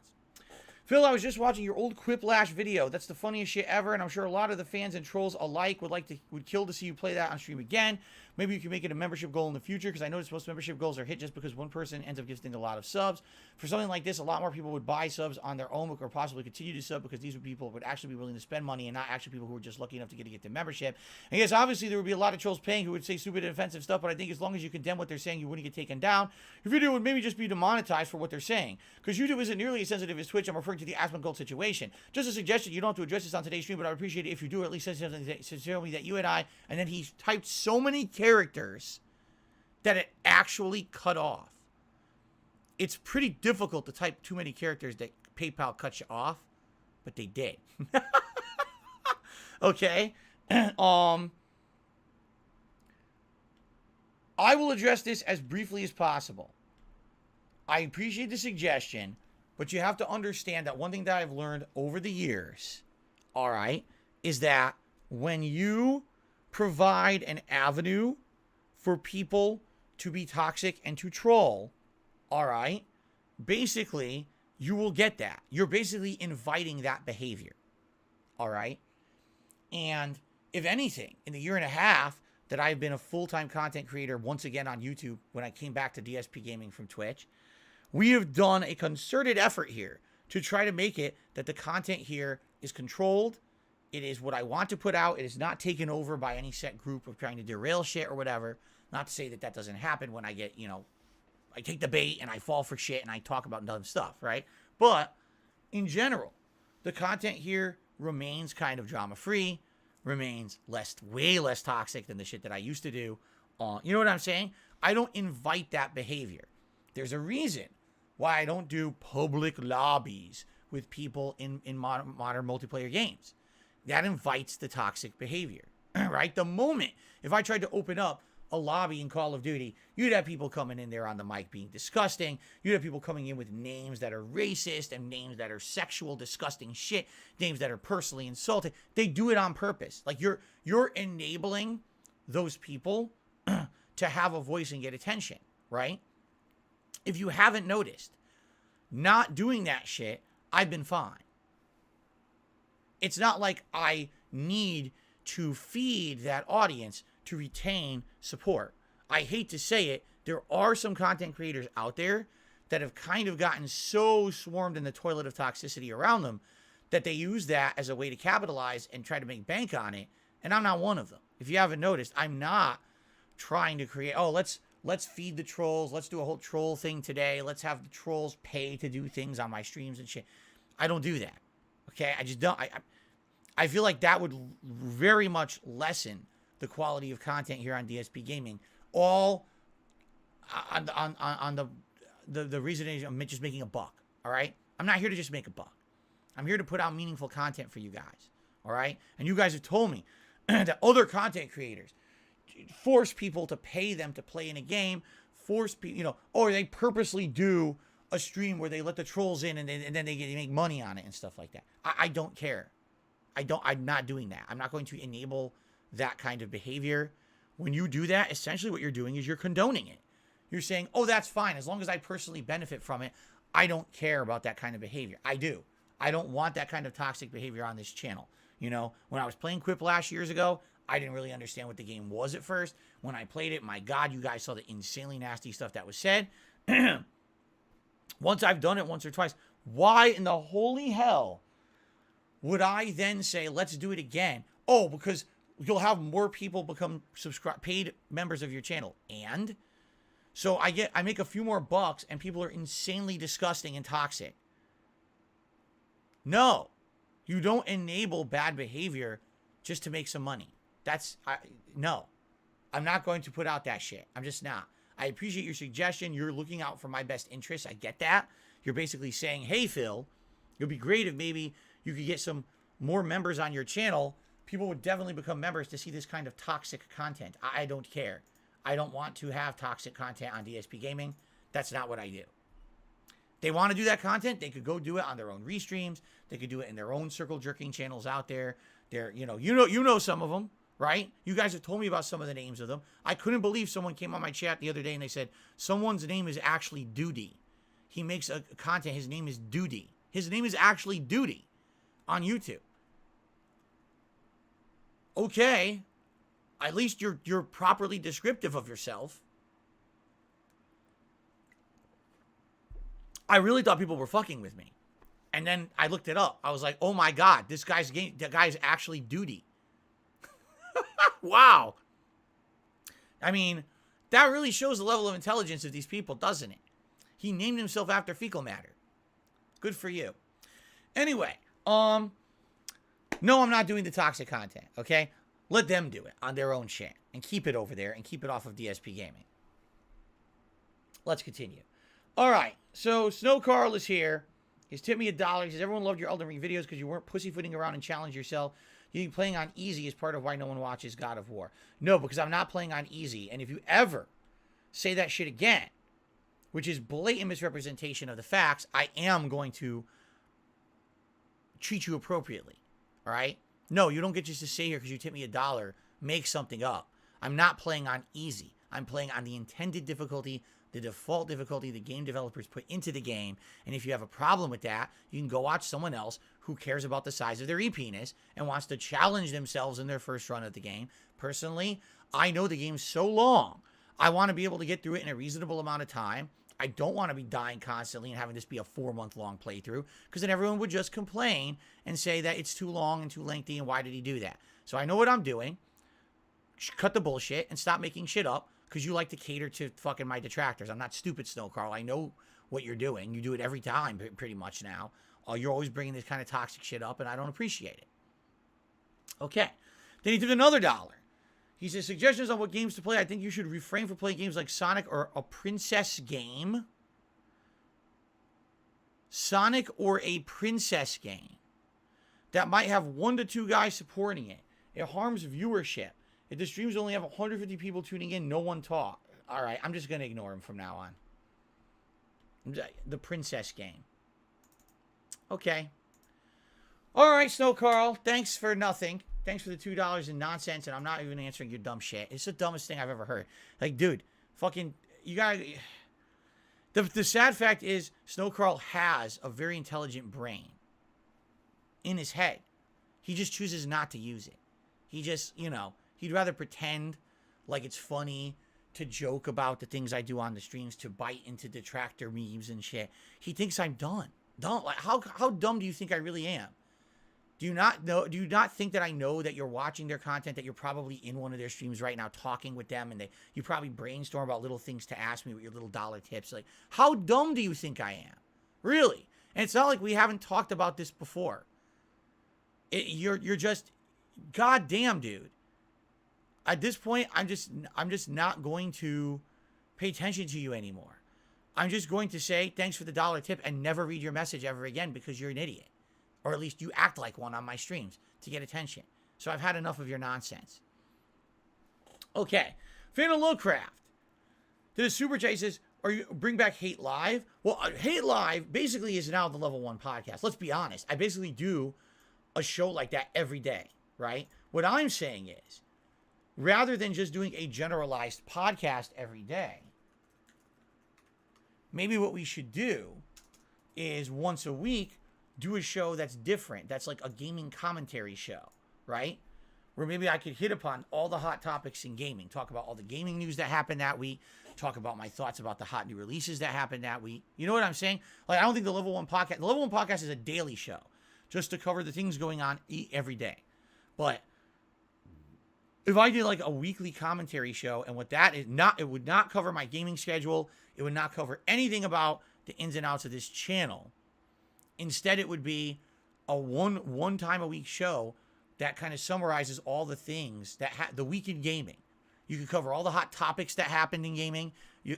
Phil, I was just watching your old Quiplash video. That's the funniest shit ever, and I'm sure a lot of the fans and trolls alike would kill to see you play that on stream again. Maybe you can make it a membership goal in the future, because I notice most membership goals are hit just because one person ends up gifting a lot of subs. For something like this, a lot more people would buy subs on their own or possibly continue to sub because these people would actually be willing to spend money and not actually people who are just lucky enough to get the membership. And yes, obviously there would be a lot of trolls paying who would say stupid and offensive stuff, but I think as long as you condemn what they're saying, you wouldn't get taken down. Your video would maybe just be demonetized for what they're saying. Because YouTube isn't nearly as sensitive as Twitch. I'm referring to the Aspen Gold situation. Just a suggestion, you don't have to address this on today's stream, but I would appreciate it if you do, or at least say something to tell me that you and I, and then he typed so many characters that it actually cut off. It's pretty difficult to type too many characters that PayPal cuts you off, but they did. Okay. I will address this as briefly as possible. I appreciate the suggestion, but you have to understand that one thing that I've learned over the years, all right, is that when you provide an avenue for people to be toxic and to troll, all right, basically, you will get that. You're basically inviting that behavior, all right? And if anything, in the year and a half that I've been a full-time content creator once again on YouTube, when I came back to DSP Gaming from Twitch, we have done a concerted effort here to try to make it that the content here is controlled. It is what I want to put out. It is not taken over by any set group of trying to derail shit or whatever. Not to say that that doesn't happen when I get, I take the bait and I fall for shit and I talk about dumb stuff, right? But in general, the content here remains kind of drama-free, remains way less toxic than the shit that I used to do. You know what I'm saying? I don't invite that behavior. There's a reason why I don't do public lobbies with people in modern multiplayer games. That invites the toxic behavior, right? The moment, if I tried to open up a lobby in Call of Duty, you'd have people coming in there on the mic being disgusting. You'd have people coming in with names that are racist and names that are sexual, disgusting shit, names that are personally insulting. They do it on purpose. Like you're enabling those people to have a voice and get attention, right? If you haven't noticed, not doing that shit, I've been fine. It's not like I need to feed that audience to retain support. I hate to say it, there are some content creators out there that have kind of gotten so swarmed in the toilet of toxicity around them that they use that as a way to capitalize and try to make bank on it, and I'm not one of them. If you haven't noticed, I'm not trying to create, let's feed the trolls, let's do a whole troll thing today, let's have the trolls pay to do things on my streams and shit. I don't do that. Okay? I just don't. I feel like that would very much lessen the quality of content here on DSP Gaming. All on the reason is I'm just making a buck. All right? I'm not here to just make a buck. I'm here to put out meaningful content for you guys. All right? And you guys have told me that other content creators force people to pay them to play in a game, force people, or they purposely do a stream where they let the trolls in and then they make money on it and stuff like that. I don't care. I'm not doing that. I'm not going to enable that kind of behavior. When you do that, essentially what you're doing is you're condoning it. You're saying, oh, that's fine. As long as I personally benefit from it, I don't care about that kind of behavior. I do. I don't want that kind of toxic behavior on this channel. When I was playing Quiplash years ago, I didn't really understand what the game was at first. When I played it, my God, you guys saw the insanely nasty stuff that was said. Once I've done it once or twice, why in the holy hell would I then say, let's do it again? Oh, because you'll have more people become paid members of your channel. And so I make a few more bucks and people are insanely disgusting and toxic. No, you don't enable bad behavior just to make some money. No, I'm not going to put out that shit. I'm just not. I appreciate your suggestion. You're looking out for my best interests. I get that. You're basically saying, hey, Phil, it would be great if maybe you could get some more members on your channel. People would definitely become members to see this kind of toxic content. I don't care. I don't want to have toxic content on DSP Gaming. That's not what I do. They want to do that content, they could go do it on their own restreams. They could do it in their own circle jerking channels out there. You know some of them, right? You guys have told me about some of the names of them. I couldn't believe someone came on my chat the other day and they said, someone's name is actually Duty. He makes a content, his name is Duty. His name is actually Duty on YouTube. Okay. At least you're properly descriptive of yourself. I really thought people were fucking with me. And then I looked it up. I was like, oh my God, the guy's actually Duty. Wow. I mean, that really shows the level of intelligence of these people, doesn't it? He named himself after fecal matter. Good for you. Anyway, no, I'm not doing the toxic content, okay? Let them do it on their own shit and keep it over there and keep it off of DSP Gaming. Let's continue. All right, so Snow Carl is here. He's tipped me $1. He says, everyone loved your Elden Ring videos because you weren't pussyfooting around and challenged yourself. You playing on easy is part of why no one watches God of War. No, because I'm not playing on easy. And if you ever say that shit again, which is blatant misrepresentation of the facts, I am going to treat you appropriately. All right? No, you don't get just to sit here because you tip me $1, make something up. I'm not playing on easy. I'm playing on the intended difficulty, the default difficulty the game developers put into the game. And if you have a problem with that, you can go watch someone else who cares about the size of their e-penis and wants to challenge themselves in their first run of the game. Personally, I know the game's so long. I want to be able to get through it in a reasonable amount of time. I don't want to be dying constantly and having this be a 4-month-long playthrough, because then everyone would just complain and say that it's too long and too lengthy and why did he do that? So I know what I'm doing. Cut the bullshit and stop making shit up, because you like to cater to fucking my detractors. I'm not stupid, Snow Carl. I know what you're doing. You do it every time pretty much now. You're always bringing this kind of toxic shit up, and I don't appreciate it. Okay. Then he took another $1. He says, suggestions on what games to play. I think you should refrain from playing games like Sonic or a princess game. Sonic or a princess game that might have 1 to 2 guys supporting it. It harms viewership. If the streams only have 150 people tuning in, no one talk. All right, I'm just going to ignore him from now on. The princess game. Okay. All right, Snow Carl. Thanks for nothing. Thanks for the $2 in nonsense, and I'm not even answering your dumb shit. It's the dumbest thing I've ever heard. Like, dude, fucking, you gotta... The sad fact is, Snow Carl has a very intelligent brain in his head. He just chooses not to use it. He just, you know, he'd rather pretend like it's funny to joke about the things I do on the streams, to bite into detractor memes and shit. He thinks I'm dumb. Like, how dumb do you think I really am? Do you not think that I know that you're watching their content, that you're probably in one of their streams right now talking with them, and you probably brainstorm about little things to ask me with your little dollar tips? Like, how dumb do you think I am? Really? And it's not like we haven't talked about this before. You're just, goddamn, dude. At this point, I'm just not going to pay attention to you anymore. I'm just going to say thanks for the dollar tip and never read your message ever again, because you're an idiot. Or at least you act like one on my streams to get attention. So I've had enough of your nonsense. Okay. Fan of Lowcraft. To the super chat, he says, bring back Hate Live? Well, Hate Live basically is now the Level 1 podcast. Let's be honest. I basically do a show like that every day, right? What I'm saying is, rather than just doing a generalized podcast every day, maybe what we should do is once a week, do a show that's different. That's like a gaming commentary show, right? Where maybe I could hit upon all the hot topics in gaming, talk about all the gaming news that happened that week, talk about my thoughts about the hot new releases that happened that week. You know what I'm saying? Like, I don't think the Level 1 podcast is a daily show, just to cover the things going on every day. But if I did like a weekly commentary show, and what that is not, it would not cover my gaming schedule. It would not cover anything about the ins and outs of this channel. Instead, it would be a one time a week show that kind of summarizes all the things that the week in gaming. You could cover all the hot topics that happened in gaming.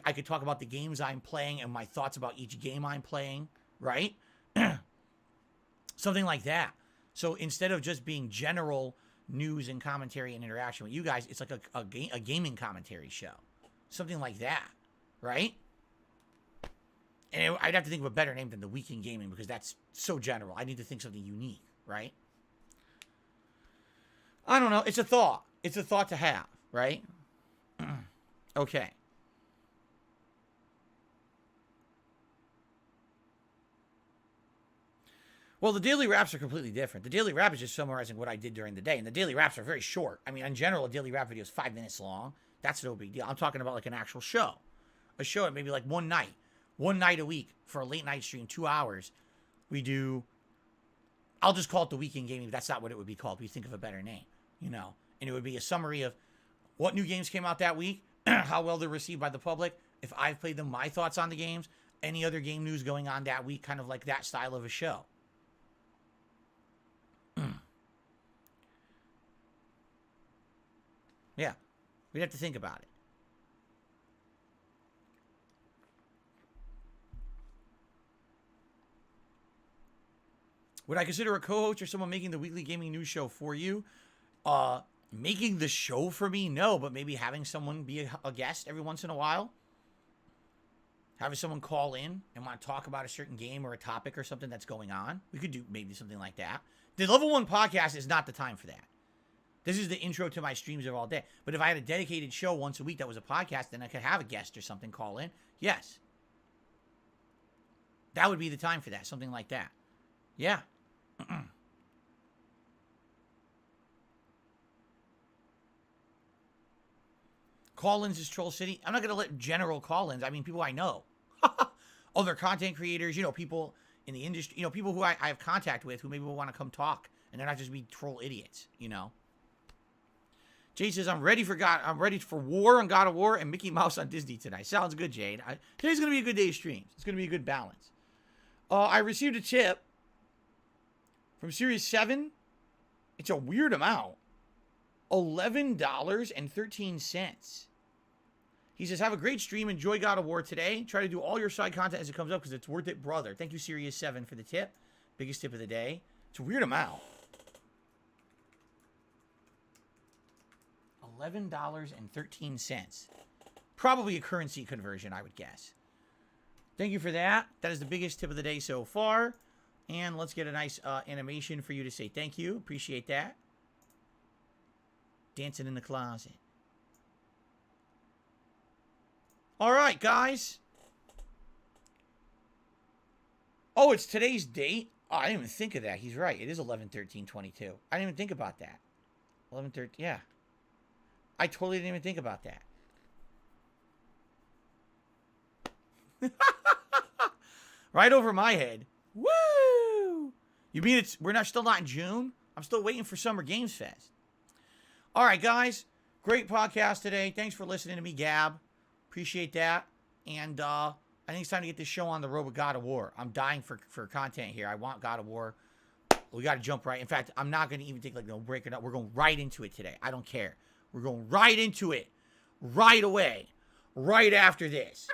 I could talk about the games I'm playing and my thoughts about each game I'm playing, right? Something like that. So instead of just being general news and commentary and interaction with you guys, it's like a gaming commentary show. Something like that, right? And I'd have to think of a better name than the Week in Gaming, because that's so general. I need to think something unique, right? I don't know. It's a thought. It's a thought to have, right? Okay. Well, the daily wraps are completely different. The daily wrap is just summarizing what I did during the day. And the daily wraps are very short. I mean, in general, a daily wrap video is 5 minutes long. That's no big deal. I'm talking about like an actual show. A show at maybe like one night a week for a late night stream, 2 hours. We do, I'll just call it the Week in Gaming. That's not what it would be called. We think of a better name, you know. And it would be a summary of what new games came out that week, how well they're received by the public, if I've played them, my thoughts on the games, any other game news going on that week, kind of like that style of a show. Yeah, we'd have to think about it. Would I consider a co-host or someone making the weekly gaming news show for you? Making the show for me? No, but maybe having someone be a guest every once in a while. Having someone call in and want to talk about a certain game or a topic or something that's going on. We could do maybe something like that. The level 1 podcast is not the time for that. This is the intro to my streams of all day. But if I had a dedicated show once a week that was a podcast, then I could have a guest or something call in. Yes. That would be the time for that. Something like that. Yeah. Call-ins is Troll City. I'm not going to let general call-ins. I mean, people I know. Other content creators, you know, people in the industry, you know, people who I have contact with who maybe will want to come talk and they're not just be troll idiots, you know. Jade says, I'm ready for War on God of War and Mickey Mouse on Disney tonight. Sounds good, Jade. Today's going to be a good day of streams. It's going to be a good balance. I received a tip from Series 7. It's a weird amount. $11.13. He says, have a great stream. Enjoy God of War today. Try to do all your side content as it comes up because it's worth it, brother. Thank you, Series 7, for the tip. Biggest tip of the day. It's a weird amount. $11.13. Probably a currency conversion, I would guess. Thank you for that. That is the biggest tip of the day so far. And let's get a nice animation for you to say thank you. Appreciate that. Dancing in the closet. All right, guys. Oh, it's today's date? Oh, I didn't even think of that. He's right. It is 11/13/22. I didn't even think about that. 11/13. Yeah. I totally didn't even think about that. Right over my head. Woo! You mean still not in June? I'm still waiting for Summer Games Fest. All right, guys. Great podcast today. Thanks for listening to me, Gab. Appreciate that. And I think it's time to get this show on the road with God of War. I'm dying for content here. I want God of War. We got to jump right. In fact, I'm not going to even think like, no, break it up. We're going right into it today. I don't care. We're going right into it. Right away. Right after this.